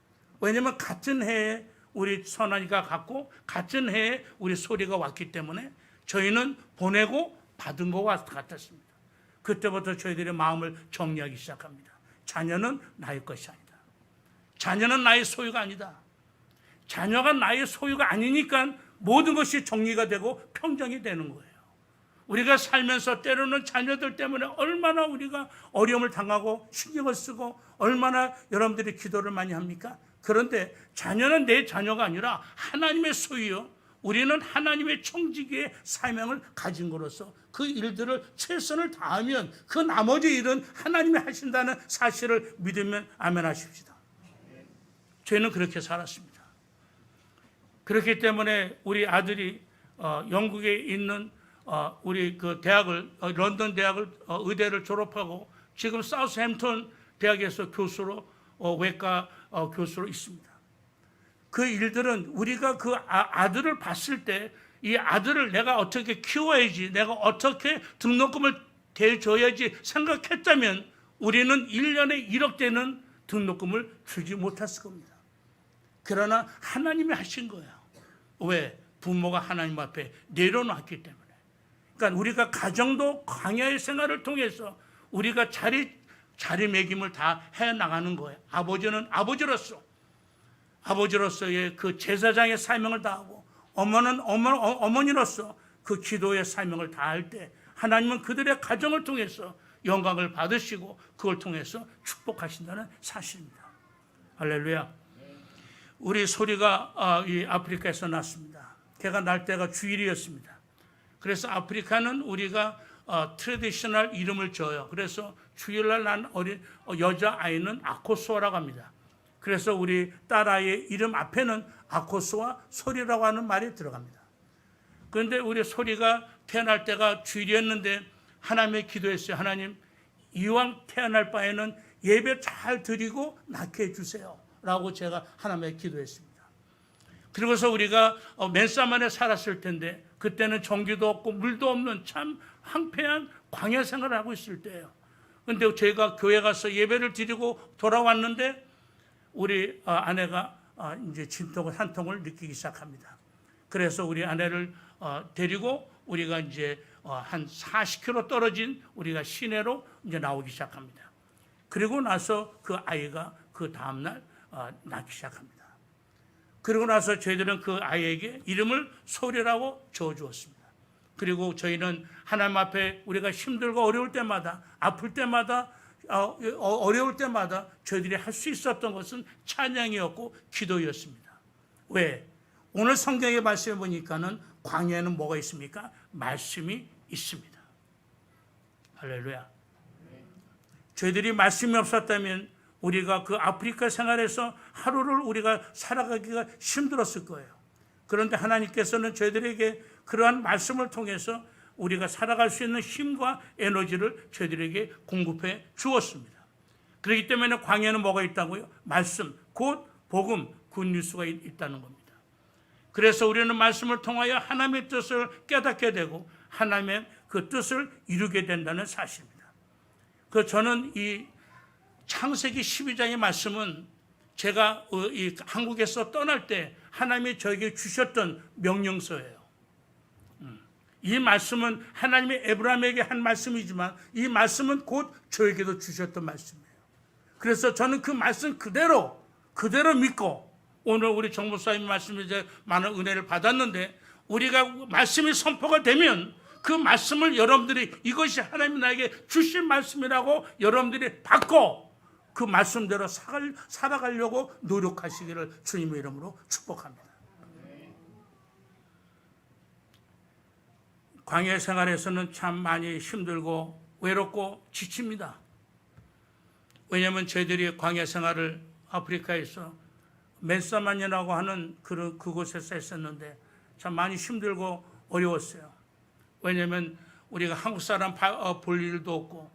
왜냐하면 같은 해에 우리 선한이가 갔고 같은 해에 우리 소리가 왔기 때문에 저희는 보내고 받은 것과 같았습니다. 그때부터 저희들의 마음을 정리하기 시작합니다. 자녀는 나의 것이 아니다. 자녀는 나의 소유가 아니다. 자녀가 나의 소유가 아니니까 모든 것이 정리가 되고 평정이 되는 거예요. 우리가 살면서 때로는 자녀들 때문에 얼마나 우리가 어려움을 당하고 신경을 쓰고 얼마나 여러분들이 기도를 많이 합니까? 그런데 자녀는 내 자녀가 아니라 하나님의 소유요. 우리는 하나님의 청지기의 사명을 가진 것으로서 그 일들을 최선을 다하면 그 나머지 일은 하나님이 하신다는 사실을 믿으면 아멘 하십시다. 저희는 그렇게 살았습니다. 그렇기 때문에 우리 아들이 영국에 있는 우리 그 대학을 런던 대학을 의대를 졸업하고 지금 사우스햄튼 대학에서 교수로 외과 교수로 있습니다. 그 일들은 우리가 그 아들을 봤을 때 이 아들을 내가 어떻게 키워야지, 내가 어떻게 등록금을 대줘야지 생각했다면 우리는 1년에 1억 되는 등록금을 주지 못했을 겁니다. 그러나 하나님이 하신 거예요. 왜? 부모가 하나님 앞에 내려놨기 때문에. 그러니까 우리가 가정도 광야의 생활을 통해서 우리가 자리매김을 다 해나가는 거예요. 아버지는 아버지로서의 그 제사장의 사명을 다하고 어머는 어머니로서 그 기도의 사명을 다할 때 하나님은 그들의 가정을 통해서 영광을 받으시고 그걸 통해서 축복하신다는 사실입니다. 할렐루야. 우리 소리가 이 아프리카에서 났습니다. 걔가 날 때가 주일이었습니다. 그래서 아프리카는 우리가 트레디셔널 이름을 줘요. 그래서 주일날 난 어린 여자아이는 아코소라고 합니다. 그래서 우리 딸아이의 이름 앞에는 아코소와 소리라고 하는 말이 들어갑니다. 그런데 우리 소리가 태어날 때가 주일이었는데 하나님께 기도했어요. 하나님, 이왕 태어날 바에는 예배 잘 드리고 낳게 해주세요 라고 제가 하나님께 기도했습니다. 그리고서 우리가 맨싸움 안에 살았을 텐데 그때는 전기도 없고 물도 없는 참 황폐한 광야 생활을 하고 있을 때예요. 그런데 저희가 교회 가서 예배를 드리고 돌아왔는데 우리 아내가 이제 진통을 한 통을 느끼기 시작합니다. 그래서 우리 아내를 데리고 우리가 이제 한 40km 떨어진 우리가 시내로 이제 나오기 시작합니다. 그리고 나서 그 아이가 그 다음날 낳기 시작합니다. 그리고 나서 저희들은 그 아이에게 이름을 소리라고 지어주었습니다. 그리고 저희는 하나님 앞에 우리가 힘들고 어려울 때마다, 아플 때마다, 어려울 때마다 저희들이 할 수 있었던 것은 찬양이었고 기도였습니다. 왜? 오늘 성경의 말씀에 보니까는 광야에는 뭐가 있습니까? 말씀이 있습니다. 할렐루야. 저희들이 말씀이 없었다면 우리가 그 아프리카 생활에서 하루를 우리가 살아가기가 힘들었을 거예요. 그런데 하나님께서는 저희들에게 그러한 말씀을 통해서 우리가 살아갈 수 있는 힘과 에너지를 저희들에게 공급해 주었습니다. 그렇기 때문에 광야에는 뭐가 있다고요? 말씀, 곧 복음, 굿뉴스가 있다는 겁니다. 그래서 우리는 말씀을 통하여 하나님의 뜻을 깨닫게 되고 하나님의 그 뜻을 이루게 된다는 사실입니다. 저는 이 창세기 12장의 말씀은 제가 이 한국에서 떠날 때 하나님이 저에게 주셨던 명령서예요. 이 말씀은 하나님이 에브라임에게 한 말씀이지만 이 말씀은 곧 저에게도 주셨던 말씀이에요. 그래서 저는 그 말씀 그대로 믿고 오늘 우리 정목사님 말씀에 이제 많은 은혜를 받았는데 우리가 말씀이 선포가 되면 그 말씀을 여러분들이 이것이 하나님이 나에게 주신 말씀이라고 여러분들이 받고 그 말씀대로 살아가려고 노력하시기를 주님의 이름으로 축복합니다. 광야 생활에서는 참 많이 힘들고 외롭고 지칩니다. 왜냐하면 저희들이 광야 생활을 아프리카에서 멘사만이라고 하는 그곳에서 했었는데 참 많이 힘들고 어려웠어요. 왜냐하면 우리가 한국 사람 볼 일도 없고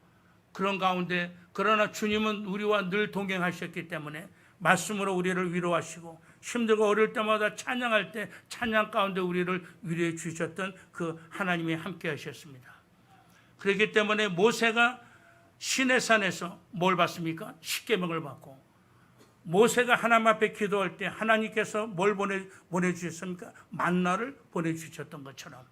그런 가운데 그러나 주님은 우리와 늘 동행하셨기 때문에 말씀으로 우리를 위로하시고 힘들고 어려울 때마다 찬양할 때 찬양 가운데 우리를 위로해 주셨던 그 하나님이 함께 하셨습니다. 그렇기 때문에 모세가 시내산에서 뭘 받습니까? 십계명을 받고 모세가 하나님 앞에 기도할 때 하나님께서 뭘 보내주셨습니까? 만나를 보내주셨던 것처럼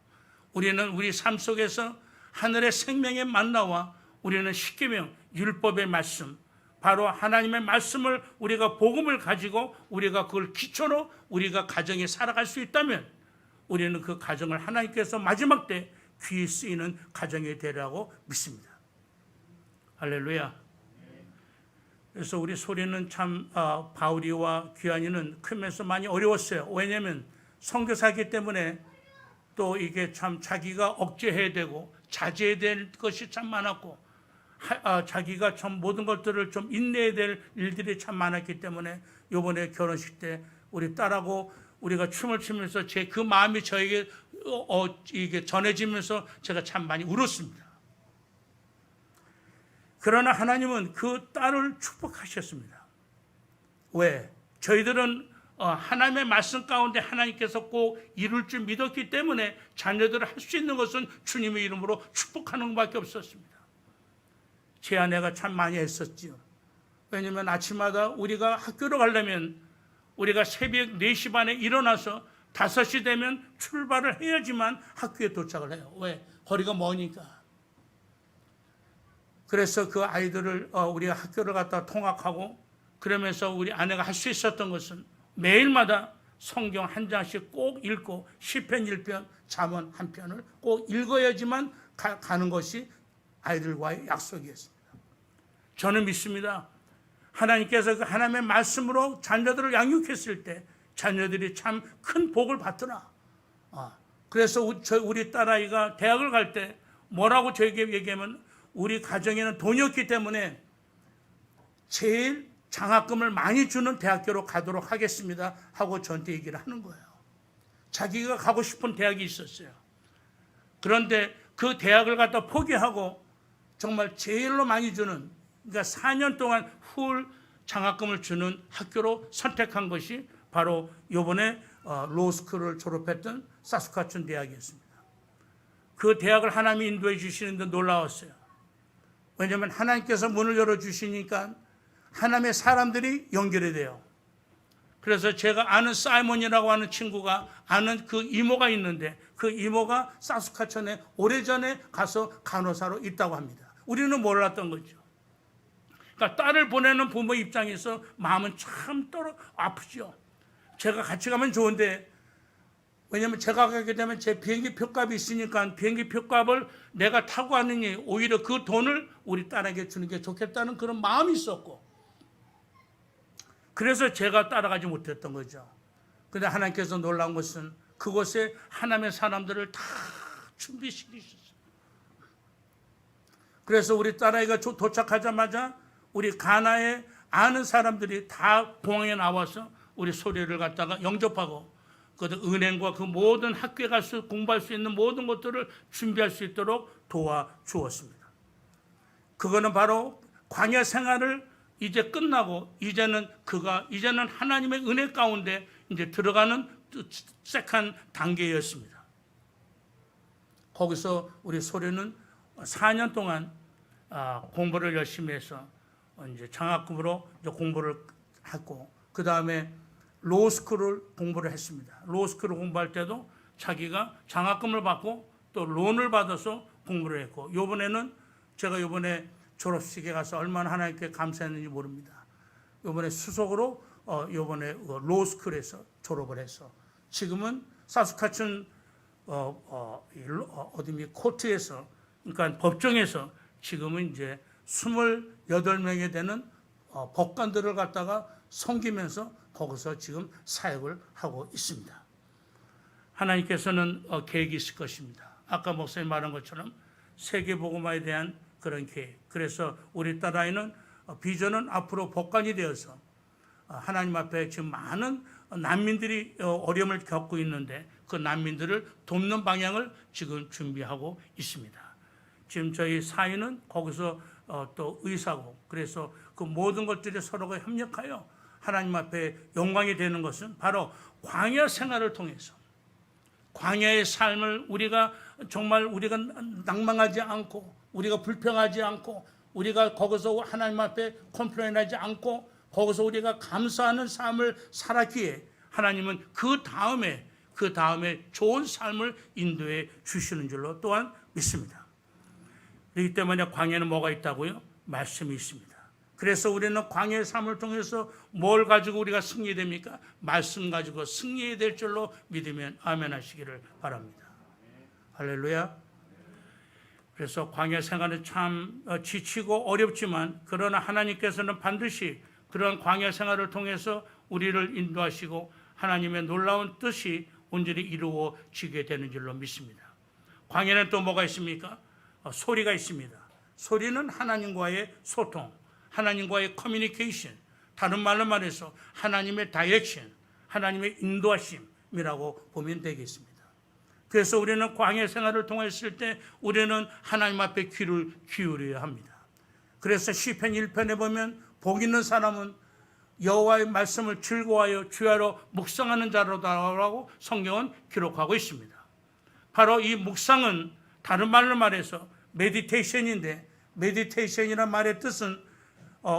우리는 우리 삶 속에서 하늘의 생명의 만나와 우리는 십계명, 율법의 말씀, 바로 하나님의 말씀을 우리가 복음을 가지고 우리가 그걸 기초로 우리가 가정에 살아갈 수 있다면 우리는 그 가정을 하나님께서 마지막 때 귀히 쓰이는 가정이 되리라고 믿습니다. 할렐루야. 그래서 우리 소리는 참 바울이와 귀환이는 크면서 많이 어려웠어요. 왜냐하면 선교사이기 때문에 또 이게 참 자기가 억제해야 되고 자제해야 될 것이 참 많았고 자기가 참 모든 것들을 좀 인내해야 될 일들이 참 많았기 때문에 이번에 결혼식 때 우리 딸하고 우리가 춤을 추면서 제 그 마음이 저에게 이게 전해지면서 제가 참 많이 울었습니다. 그러나 하나님은 그 딸을 축복하셨습니다. 왜? 저희들은 하나님의 말씀 가운데 하나님께서 꼭 이룰 줄 믿었기 때문에 자녀들을 할 수 있는 것은 주님의 이름으로 축복하는 것밖에 없었습니다. 제 아내가 참 많이 애썼지요. 왜냐하면 아침마다 우리가 학교로 가려면 우리가 새벽 4시 반에 일어나서 5시 되면 출발을 해야지만 학교에 도착을 해요. 왜? 거리가 머니까. 그래서 그 아이들을 우리가 학교를 갖다 통학하고 그러면서 우리 아내가 할 수 있었던 것은 매일마다 성경 한 장씩 꼭 읽고 시편 1편, 잠언 한 편을 꼭 읽어야지만 가는 것이 아이들과의 약속이었습니다. 저는 믿습니다. 하나님께서 그 하나님의 말씀으로 자녀들을 양육했을 때 자녀들이 참 큰 복을 받더라. 그래서 우리 딸아이가 대학을 갈 때 뭐라고 저에게 얘기하면 우리 가정에는 돈이 없기 때문에 제일 장학금을 많이 주는 대학교로 가도록 하겠습니다 하고 저한테 얘기를 하는 거예요. 자기가 가고 싶은 대학이 있었어요. 그런데 그 대학을 갖다 포기하고 정말 제일로 많이 주는, 그러니까 4년 동안 풀 장학금을 주는 학교로 선택한 것이 바로 이번에 로스쿨을 졸업했던 사스카춘 대학이었습니다. 그 대학을 하나님이 인도해 주시는데 놀라웠어요. 왜냐하면 하나님께서 문을 열어주시니까 하나님의 사람들이 연결이 돼요. 그래서 제가 아는 사이먼이라고 하는 친구가 아는 그 이모가 있는데 그 이모가 사스카춘에 오래전에 가서 간호사로 있다고 합니다. 우리는 몰랐던 거죠. 그러니까 딸을 보내는 부모 입장에서 마음은 참 아프죠. 제가 같이 가면 좋은데, 왜냐하면 제가 가게 되면 제 비행기 표값이 있으니까 비행기 표값을 내가 타고 가느니 오히려 그 돈을 우리 딸에게 주는 게 좋겠다는 그런 마음이 있었고, 그래서 제가 따라가지 못했던 거죠. 그런데 하나님께서 놀라운 것은 그곳에 하나님의 사람들을 다 준비시키셨어요. 그래서 우리 딸아이가 도착하자마자 우리 가나에 아는 사람들이 다 공항에 나와서 우리 소리를 갖다가 영접하고 그 은행과 그 모든 학교에 가서 공부할 수 있는 모든 것들을 준비할 수 있도록 도와주었습니다. 그거는 바로 광야 생활을 이제 끝나고 이제는 하나님의 은혜 가운데 이제 들어가는 시작한 단계였습니다. 거기서 우리 소리는 4년 동안 공부를 열심히 해서 이제 장학금으로 이제 공부를 했고, 그 다음에 로스쿨을 공부를 했습니다. 로스쿨을 공부할 때도 자기가 장학금을 받고 또 론을 받아서 공부를 했고, 제가 요번에 졸업식에 가서 얼마나 하나님께 감사했는지 모릅니다. 요번에 수석으로 요번에 로스쿨에서 졸업을 해서 지금은 사스카춘 코트에서, 그러니까 법정에서 지금은 이제 28명에 되는 법관들을 갖다가 섬기면서 거기서 지금 사역을 하고 있습니다. 하나님께서는 계획이 있을 것입니다. 아까 목사님 말한 것처럼 세계복음화에 대한 그런 계획. 그래서 우리 딸아이는 비전은 앞으로 법관이 되어서 하나님 앞에 지금 많은 난민들이 어려움을 겪고 있는데 그 난민들을 돕는 방향을 지금 준비하고 있습니다. 지금 저희 사위는 거기서 또 의사고, 그래서 그 모든 것들이 서로가 협력하여 하나님 앞에 영광이 되는 것은 바로 광야 생활을 통해서, 광야의 삶을 우리가 낭망하지 않고, 우리가 불평하지 않고, 우리가 거기서 하나님 앞에 컴플레인하지 않고 거기서 우리가 감사하는 삶을 살았기에 하나님은 그 다음에 좋은 삶을 인도해 주시는 줄로 또한 믿습니다. 그렇기 때문에 광야는 뭐가 있다고요? 말씀이 있습니다. 그래서 우리는 광야의 삶을 통해서 뭘 가지고 우리가 승리됩니까? 말씀 가지고 승리해야 될 줄로 믿으면 아멘 하시기를 바랍니다. 할렐루야. 그래서 광야 생활은 참 지치고 어렵지만, 그러나 하나님께서는 반드시 그런 광야 생활을 통해서 우리를 인도하시고 하나님의 놀라운 뜻이 온전히 이루어지게 되는 줄로 믿습니다. 광야는 또 뭐가 있습니까? 소리가 있습니다. 소리는 하나님과의 소통, 하나님과의 커뮤니케이션, 다른 말로 말해서 하나님의 다이렉션, 하나님의 인도하심이라고 보면 되겠습니다. 그래서 우리는 광야 생활을 통했을 때 우리는 하나님 앞에 귀를 기울여야 합니다. 그래서 시편 1편에 보면 복 있는 사람은 여호와의 말씀을 즐거워하여 주야로 묵상하는 자로다라고 성경은 기록하고 있습니다. 바로 이 묵상은 다른 말로 말해서 메디테이션인데, 메디테이션이란 말의 뜻은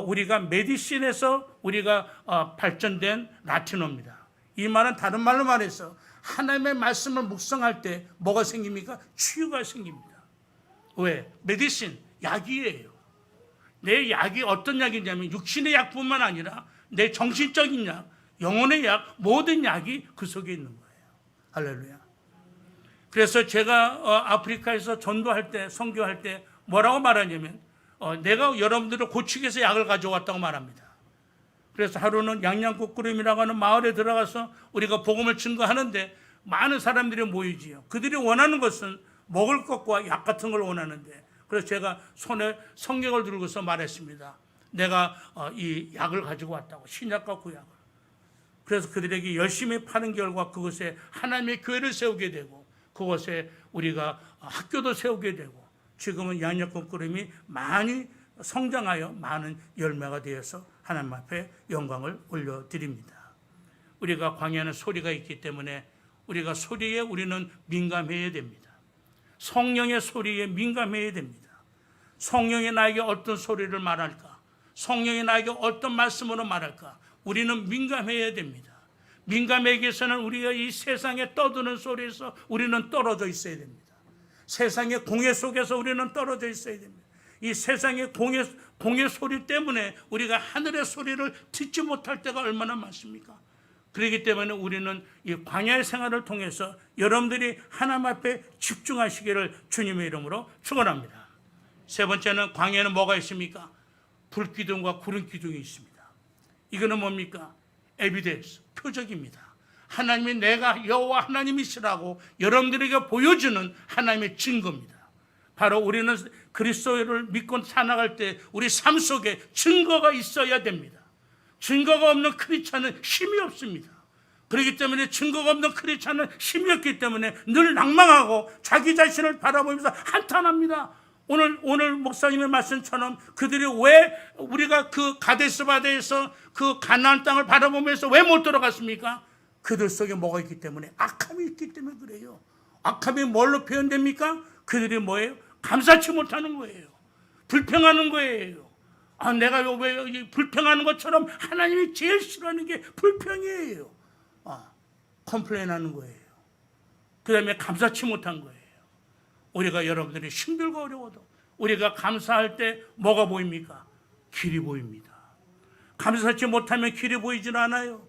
우리가 메디신에서 우리가 발전된 라틴어입니다. 이 말은 다른 말로 말해서 하나님의 말씀을 묵상할 때 뭐가 생깁니까? 치유가 생깁니다. 왜? 메디신, 약이에요. 내 약이 어떤 약이냐면 육신의 약뿐만 아니라 내 정신적인 약, 영혼의 약, 모든 약이 그 속에 있는 거예요. 할렐루야. 그래서 제가 아프리카에서 전도할 때, 선교할 때 뭐라고 말하냐면 내가 여러분들을 고치기 위해서 약을 가져왔다고 말합니다. 그래서 하루는 양양국구름이라고 하는 마을에 들어가서 우리가 복음을 증거하는데 많은 사람들이 모이지요. 그들이 원하는 것은 먹을 것과 약 같은 걸 원하는데, 그래서 제가 손에 성경을 들고서 말했습니다. 내가 이 약을 가지고 왔다고, 신약과 구약을. 그래서 그들에게 열심히 파는 결과 그곳에 하나님의 교회를 세우게 되고 그곳에 우리가 학교도 세우게 되고 지금은 양육권 꾸름이 많이 성장하여 많은 열매가 되어서 하나님 앞에 영광을 올려드립니다. 우리가 광야는 소리가 있기 때문에 우리가 소리에 우리는 민감해야 됩니다. 성령의 소리에 민감해야 됩니다. 성령이 나에게 어떤 소리를 말할까? 성령이 나에게 어떤 말씀으로 말할까? 우리는 민감해야 됩니다. 민감하기 위해서는 우리가 이 세상에 떠드는 소리에서 우리는 떨어져 있어야 됩니다. 세상의 공해 속에서 우리는 떨어져 있어야 됩니다. 이 세상의 공해 소리 때문에 우리가 하늘의 소리를 듣지 못할 때가 얼마나 많습니까? 그렇기 때문에 우리는 이 광야의 생활을 통해서 여러분들이 하나님 앞에 집중하시기를 주님의 이름으로 축원합니다. 세 번째는 광야에는 뭐가 있습니까? 불기둥과 구름기둥이 있습니다. 이거는 뭡니까? 에비덴스, 표적입니다. 하나님이 내가 여호와 하나님이시라고 여러분들에게 보여주는 하나님의 증거입니다. 바로 우리는 그리스도를 믿고 살아갈 때 우리 삶 속에 증거가 있어야 됩니다. 증거가 없는 크리스찬은 힘이 없습니다. 그렇기 때문에 증거가 없는 크리스찬은 힘이 없기 때문에 늘 낭망하고 자기 자신을 바라보면서 한탄합니다. 오늘 목사님의 말씀처럼 그들이 왜 우리가 그 가데스 바다에서 그 가나안 땅을 바라보면서 왜 못 들어갔습니까? 그들 속에 뭐가 있기 때문에 악함이 있기 때문에 그래요. 악함이 뭘로 표현됩니까? 그들이 뭐예요? 감사치 못하는 거예요. 불평하는 거예요. 내가 왜 불평하는 것처럼 하나님이 제일 싫어하는 게 불평이에요. 컴플레인하는 거예요. 그 다음에 감사치 못한 거예요. 우리가 여러분들이 힘들고 어려워도 우리가 감사할 때 뭐가 보입니까? 길이 보입니다. 감사치 못하면 길이 보이질 않아요.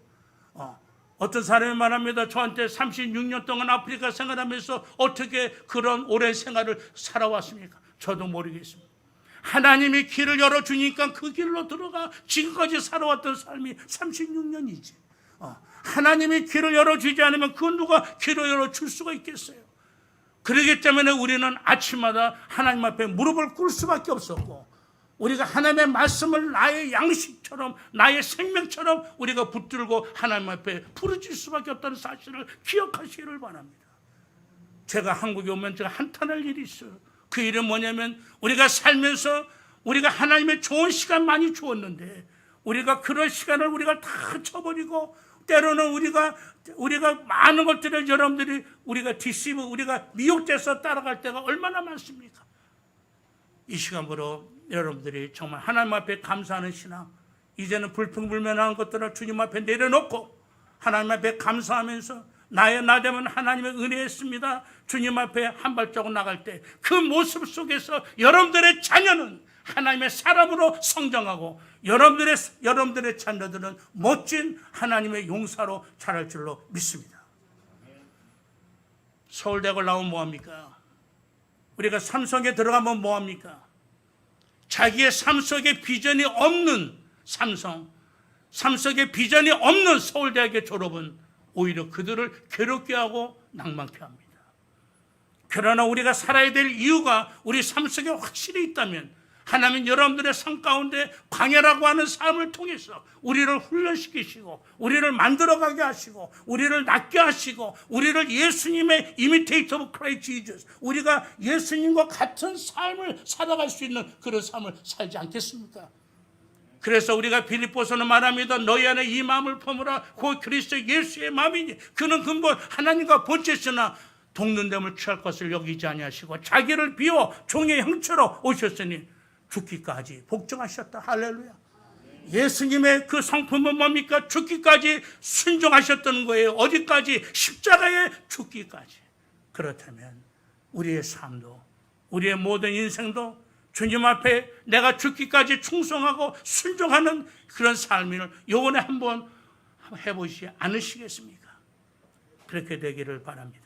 어떤 사람이 말합니다. 저한테 36년 동안 아프리카 생활하면서 어떻게 그런 오랜 생활을 살아왔습니까? 저도 모르겠습니다. 하나님이 길을 열어주니까 그 길로 들어가 지금까지 살아왔던 삶이 36년이지. 하나님이 길을 열어주지 않으면 그 누가 길을 열어줄 수가 있겠어요? 그렇기 때문에 우리는 아침마다 하나님 앞에 무릎을 꿇을 수밖에 없었고 우리가 하나님의 말씀을 나의 양식처럼 나의 생명처럼 우리가 붙들고 하나님 앞에 부르짖을 수밖에 없다는 사실을 기억하시기를 바랍니다. 제가 한국에 오면 제가 한탄할 일이 있어요. 그 일은 뭐냐면 우리가 살면서 우리가 하나님의 좋은 시간 많이 주었는데 우리가 그런 시간을 우리가 다 쳐버리고 때로는 우리가 많은 것들을 여러분들이 우리가 우리가 미혹돼서 따라갈 때가 얼마나 많습니까? 이 시간으로 여러분들이 정말 하나님 앞에 감사하는 신앙, 이제는 불평불만한 것들을 주님 앞에 내려놓고 하나님 앞에 감사하면서 나 되면 하나님의 은혜였습니다. 주님 앞에 한 발자국 나갈 때 그 모습 속에서 여러분들의 자녀는 하나님의 사람으로 성장하고 여러분들의 자녀들은 멋진 하나님의 용사로 자랄 줄로 믿습니다. 서울대학을 나오면 뭐합니까? 우리가 삶 속에 들어가면 뭐합니까? 자기의 삶 속에 비전이 없는 삶 속에 비전이 없는 서울대학의 졸업은 오히려 그들을 괴롭게 하고 낭만케 합니다. 그러나 우리가 살아야 될 이유가 우리 삶 속에 확실히 있다면 하나님 여러분들의 삶 가운데 광야라고 하는 삶을 통해서 우리를 훈련시키시고 우리를 만들어가게 하시고 우리를 낫게 하시고 우리를 예수님의 이미테이터 오브 크라이스트 지저스 우리가 예수님과 같은 삶을 살아갈 수 있는 그런 삶을 살지 않겠습니까? 그래서 우리가 빌립보서는 말합니다. 너희 안에 이 마음을 품으라. 곧 그리스도 예수의 마음이니 그는 근본 하나님과 본체시나 동등됨을 취할 것을 여기지 아니하시고 자기를 비워 종의 형체로 오셨으니 죽기까지 복종하셨다. 할렐루야. 예수님의 그 성품은 뭡니까? 죽기까지 순종하셨던 거예요. 어디까지? 십자가에 죽기까지. 그렇다면 우리의 삶도 우리의 모든 인생도 주님 앞에 내가 죽기까지 충성하고 순종하는 그런 삶을 요번에 한번 해보시지 않으시겠습니까? 그렇게 되기를 바랍니다.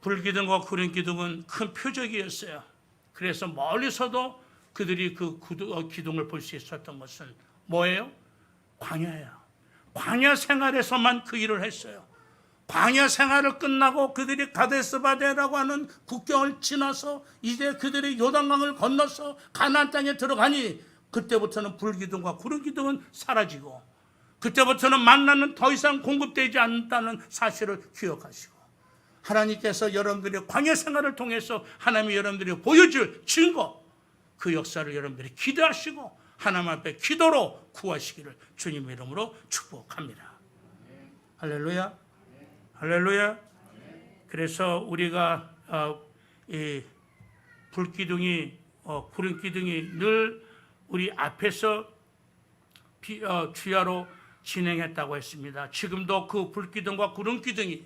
불기둥과 구름기둥은 큰 표적이었어요. 그래서 멀리서도 그들이 그 기둥을 볼 수 있었던 것은 뭐예요? 광야예요. 광야 생활에서만 그 일을 했어요. 광야 생활을 끝나고 그들이 가데스 바네라고 하는 국경을 지나서 이제 그들이 요단강을 건너서 가나안 땅에 들어가니 그때부터는 불기둥과 구름기둥은 사라지고 그때부터는 만나는 더 이상 공급되지 않는다는 사실을 기억하시고, 하나님께서 여러분들의 광야 생활을 통해서 하나님이 여러분들이 보여줄 증거, 그 역사를 여러분들이 기대하시고 하나님 앞에 기도로 구하시기를 주님의 이름으로 축복합니다. 할렐루야, 할렐루야. 그래서 우리가 이 불기둥이 구름 기둥이 늘 우리 앞에서 주야로 진행했다고 했습니다. 지금도 그 불기둥과 구름 기둥이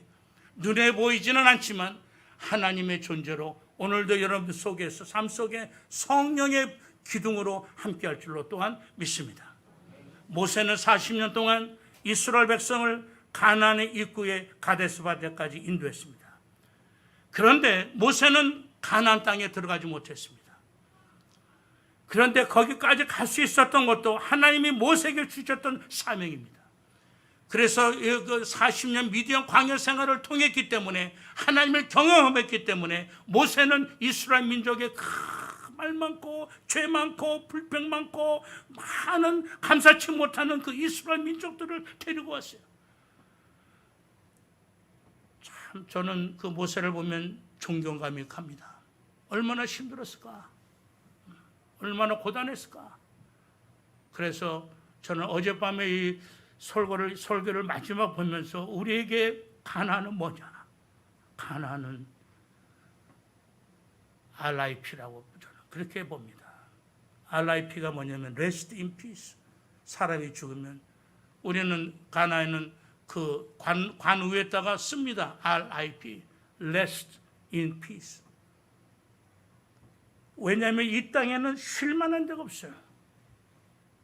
눈에 보이지는 않지만 하나님의 존재로 오늘도 여러분들 속에서 삶 속에 성령의 기둥으로 함께할 줄로 또한 믿습니다. 모세는 40년 동안 이스라엘 백성을 가나안의 입구에 가데스 바네까지 인도했습니다. 그런데 모세는 가나안 땅에 들어가지 못했습니다. 그런데 거기까지 갈 수 있었던 것도 하나님이 모세에게 주셨던 사명입니다. 그래서 그 40년 미디안 광야 생활을 통했기 때문에, 하나님을 경험했기 때문에 모세는 이스라엘 민족의 말 많고 죄 많고 불평 많고 많은 감사치 못하는 그 이스라엘 민족들을 데리고 왔어요. 참 저는 그 모세를 보면 존경감이 갑니다. 얼마나 힘들었을까, 얼마나 고단했을까. 그래서 저는 어젯밤에 이 설교를 마지막 보면서 우리에게 가나안은 뭐냐? 가나안은 RIP라고 저는 그렇게 봅니다. RIP가 뭐냐면 Rest in Peace. 사람이 죽으면 우리는 가나안은 그 관 위에다가 씁니다. RIP, Rest in Peace. 왜냐하면 이 땅에는 쉴 만한 데가 없어요.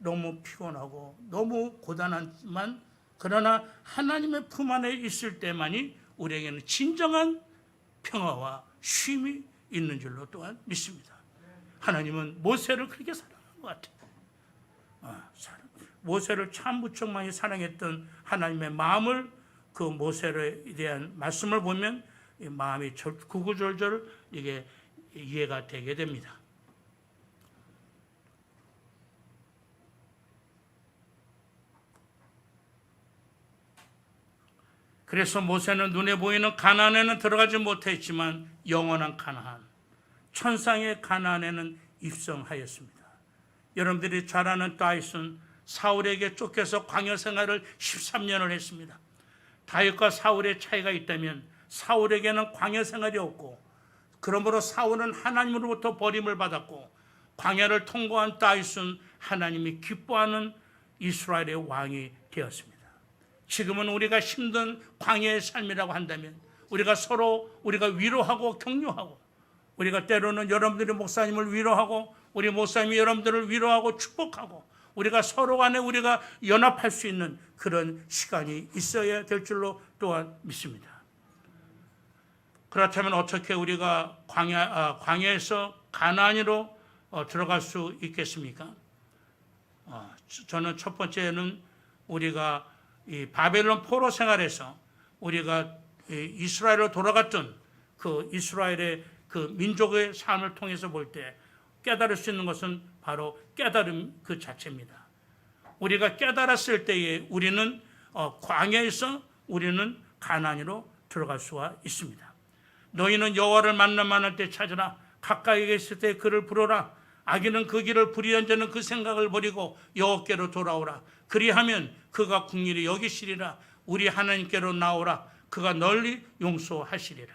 너무 피곤하고 너무 고단하지만, 그러나 하나님의 품 안에 있을 때만이 우리에게는 진정한 평화와 쉼이 있는 줄로 또한 믿습니다. 하나님은 모세를 그렇게 사랑한 것 같아요. 모세를 참 무척 많이 사랑했던 하나님의 마음을, 그 모세에 대한 말씀을 보면 이 마음이 구구절절 이게 이해가 되게 됩니다. 그래서 모세는 눈에 보이는 가나안에는 들어가지 못했지만 영원한 가나안, 천상의 가나안에는 입성하였습니다. 여러분들이 잘 아는 다윗은 사울에게 쫓겨서 광야 생활을 13년을 했습니다. 다윗과 사울의 차이가 있다면 사울에게는 광야 생활이 없고, 그러므로 사울은 하나님으로부터 버림을 받았고, 광야를 통과한 다윗은 하나님이 기뻐하는 이스라엘의 왕이 되었습니다. 지금은 우리가 힘든 광야의 삶이라고 한다면 우리가 서로 위로하고 격려하고, 우리가 때로는 여러분들의 목사님을 위로하고 우리 목사님이 여러분들을 위로하고 축복하고, 우리가 서로 간에 우리가 연합할 수 있는 그런 시간이 있어야 될 줄로 또한 믿습니다. 그렇다면 어떻게 우리가 광야에서 가나안으로 들어갈 수 있겠습니까? 저는 첫 번째는 우리가 이 바벨론 포로 생활에서 우리가 이스라엘로 돌아갔던 그 이스라엘의 그 민족의 삶을 통해서 볼 때 깨달을 수 있는 것은 바로 깨달음 그 자체입니다. 우리가 깨달았을 때에 우리는 광야에서 우리는 가나안으로 들어갈 수가 있습니다. 너희는 여호와를 만날 때 찾으라. 가까이 있을 때 그를 부르라. 악인은 그 길을 불의한 자는 그 생각을 버리고 여호와께로 돌아오라. 그리하면 그가 긍휼히 여기시리라. 우리 하나님께로 나오라. 그가 널리 용서하시리라.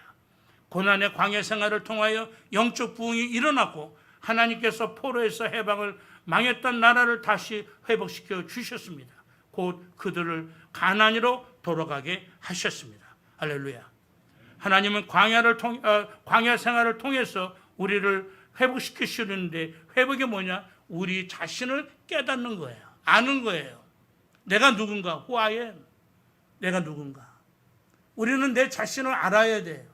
고난의 광야 생활을 통하여 영적 부흥이 일어나고, 하나님께서 포로에서 해방을 망했던 나라를 다시 회복시켜 주셨습니다. 곧 그들을 가나안으로 돌아가게 하셨습니다. 할렐루야. 하나님은 광야 생활을 통해서 우리를 회복시키시는데, 회복이 뭐냐? 우리 자신을 깨닫는 거예요. 아는 거예요. 내가 누군가? Who I am. 내가 누군가? 우리는 내 자신을 알아야 돼요.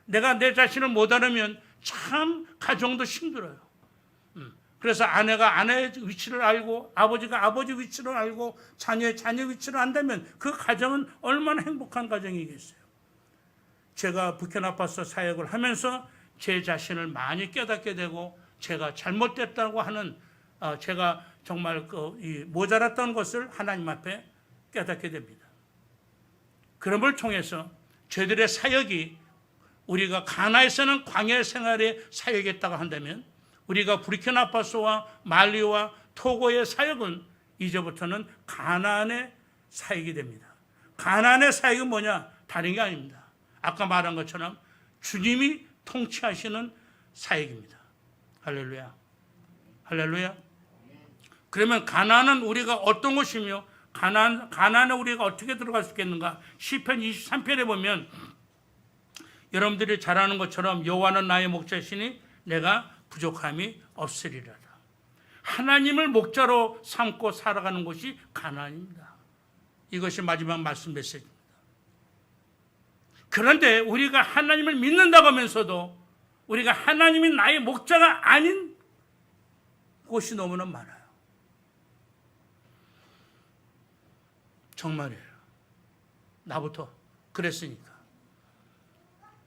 내가 내 자신을 못 알으면 참 가정도 힘들어요. 그래서 아내가 아내의 위치를 알고, 아버지가 아버지 위치를 알고, 자녀의 자녀 위치를 안다면 그 가정은 얼마나 행복한 가정이겠어요. 제가 부키나파소 사역을 하면서 제 자신을 많이 깨닫게 되고, 제가 잘못됐다고 하는, 제가 정말 모자랐던 것을 하나님 앞에 깨닫게 됩니다. 그런 걸 통해서 저희들의 사역이 우리가 가나에서는 광야 생활에 사역했다고 한다면 우리가 부르키나파소와 말리와 토고의 사역은 이제부터는 가나안의 사역이 됩니다. 가나안의 사역은 뭐냐? 다른 게 아닙니다. 아까 말한 것처럼 주님이 통치하시는 사역입니다. 할렐루야. 할렐루야. 그러면 가나안은 우리가 어떤 곳이며 가나안에 우리가 어떻게 들어갈 수 있겠는가? 시편 23편에 보면 여러분들이 잘 아는 것처럼 여호와는 나의 목자시니 내가 부족함이 없으리라다. 하나님을 목자로 삼고 살아가는 곳이 가나안입니다. 이것이 마지막 말씀 메시지입니다. 그런데 우리가 하나님을 믿는다고 하면서도 우리가 하나님이 나의 목자가 아닌 곳이 너무나 많아요. 정말이에요. 나부터 그랬으니까.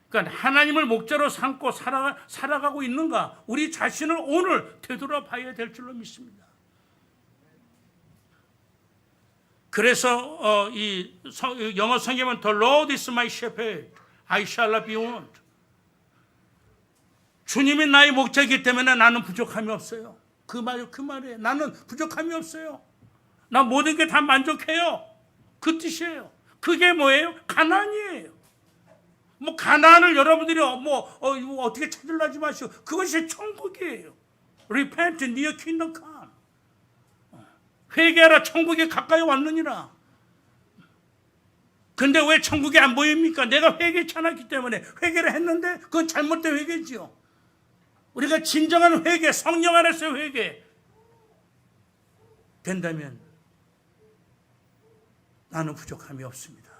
그러니까 하나님을 목자로 삼고 살아가고 있는가? 우리 자신을 오늘 되돌아봐야 될 줄로 믿습니다. 그래서 이 영어 성경은 The Lord is my shepherd, I shall not be want. 주님이 나의 목자이기 때문에 나는 부족함이 없어요. 그 말이에요. 나는 부족함이 없어요. 나 모든 게 다 만족해요. 그 뜻이에요. 그게 뭐예요? 가나안이에요. 뭐 가나안을 여러분들이 어떻게 찾으려 하지 마시고 그것이 천국이에요. Repent, near kingdom come. 회개하라, 천국에 가까이 왔느니라. 근데 왜 천국이 안 보입니까? 내가 회개치 않았기 때문에. 회개를 했는데 그건 잘못된 회개지요. 우리가 진정한 회개, 성령 안에서 회개 된다면 나는 부족함이 없습니다.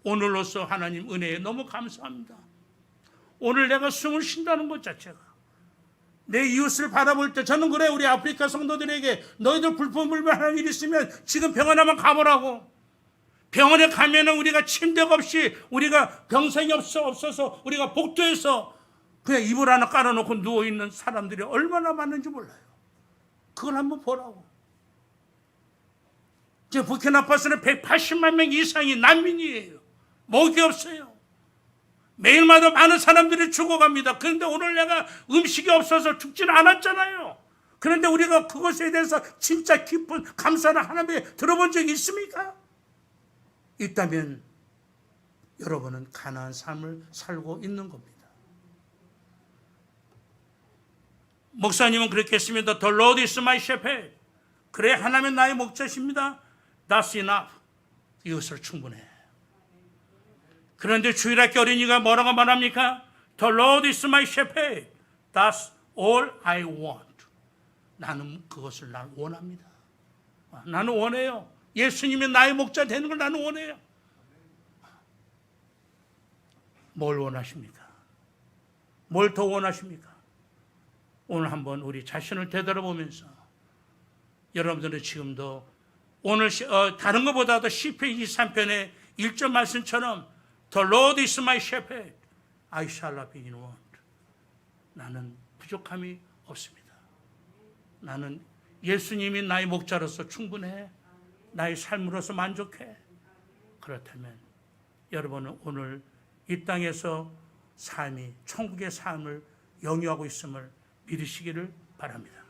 오늘로써 하나님 은혜에 너무 감사합니다. 오늘 내가 숨을 쉰다는 것 자체가, 내 이웃을 바라볼 때 저는 그래, 우리 아프리카 성도들에게 너희들 불평불만한 일 있으면 지금 병원에 한번 가보라고. 병원에 가면은 우리가 침대가 없이, 우리가 병상이 없어서 우리가 복도에서 그냥 이불 하나 깔아놓고 누워있는 사람들이 얼마나 많은지 몰라요. 그걸 한번 보라고. 이제 부르키나파소는 180만 명 이상이 난민이에요. 먹이 없어요. 매일마다 많은 사람들이 죽어갑니다. 그런데 오늘 내가 음식이 없어서 죽지는 않았잖아요. 그런데 우리가 그것에 대해서 진짜 깊은 감사를 하나님께 들어본 적이 있습니까? 있다면 여러분은 가나안 삶을 살고 있는 겁니다. 목사님은 그렇게 했습니다. The Lord is my shepherd. 그래, 하나님은 나의 목자십니다. That's enough. 이것을 충분해. 그런데 주일학교 어린이가 뭐라고 말합니까? The Lord is my shepherd. That's all I want. 나는 그것을 원합니다. 나는 원해요. 예수님이 나의 목자 되는 걸 나는 원해요. 뭘 원하십니까? 뭘 더 원하십니까? 오늘 한번 우리 자신을 되돌아보면서 여러분들은 지금도 오늘 다른 것보다도 시편 23편의 1절 말씀처럼 The Lord is my shepherd, I shall not be in want. 나는 부족함이 없습니다. 나는 예수님이 나의 목자로서 충분해. 나의 삶으로서 만족해. 그렇다면 여러분은 오늘 이 땅에서 삶이 천국의 삶을 영위하고 있음을 믿으시기를 바랍니다.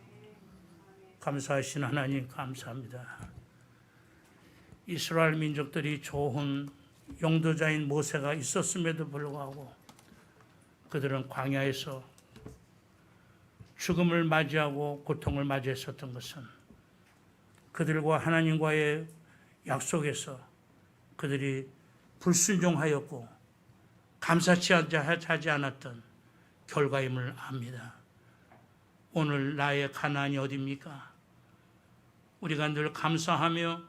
감사하신 하나님 감사합니다. 이스라엘 민족들이 좋은 용도자인 모세가 있었음에도 불구하고 그들은 광야에서 죽음을 맞이하고 고통을 맞이했었던 것은 그들과 하나님과의 약속에서 그들이 불순종하였고 감사치 하지 않았던 결과임을 압니다. 오늘 나의 가나안이 어디입니까? 우리가 늘 감사하며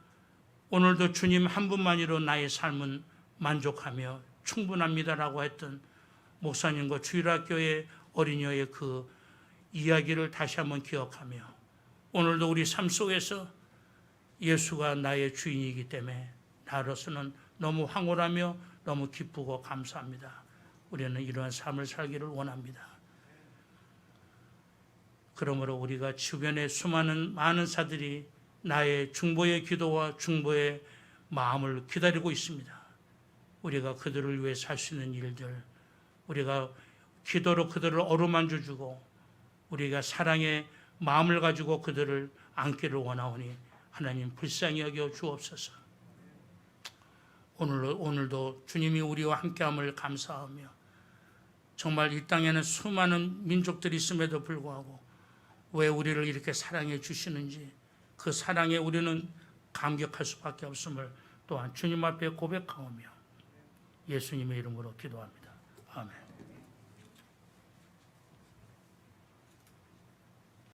오늘도 주님 한 분만으로 나의 삶은 만족하며 충분합니다라고 했던 목사님과 주일학교의 어린이의 그 이야기를 다시 한번 기억하며 오늘도 우리 삶 속에서 예수가 나의 주인이기 때문에 나로서는 너무 황홀하며 너무 기쁘고 감사합니다. 우리는 이러한 삶을 살기를 원합니다. 그러므로 우리가 주변에 많은 사들이 나의 중보의 기도와 중보의 마음을 기다리고 있습니다. 우리가 그들을 위해 살 수 있는 일들, 우리가 기도로 그들을 어루만져 주고 우리가 사랑의 마음을 가지고 그들을 안기를 원하오니 하나님 불쌍히 여겨 주옵소서. 오늘도 주님이 우리와 함께함을 감사하며 정말 이 땅에는 수많은 민족들이 있음에도 불구하고 왜 우리를 이렇게 사랑해 주시는지 그 사랑에 우리는 감격할 수밖에 없음을 또한 주님 앞에 고백하오며 예수님의 이름으로 기도합니다. 아멘.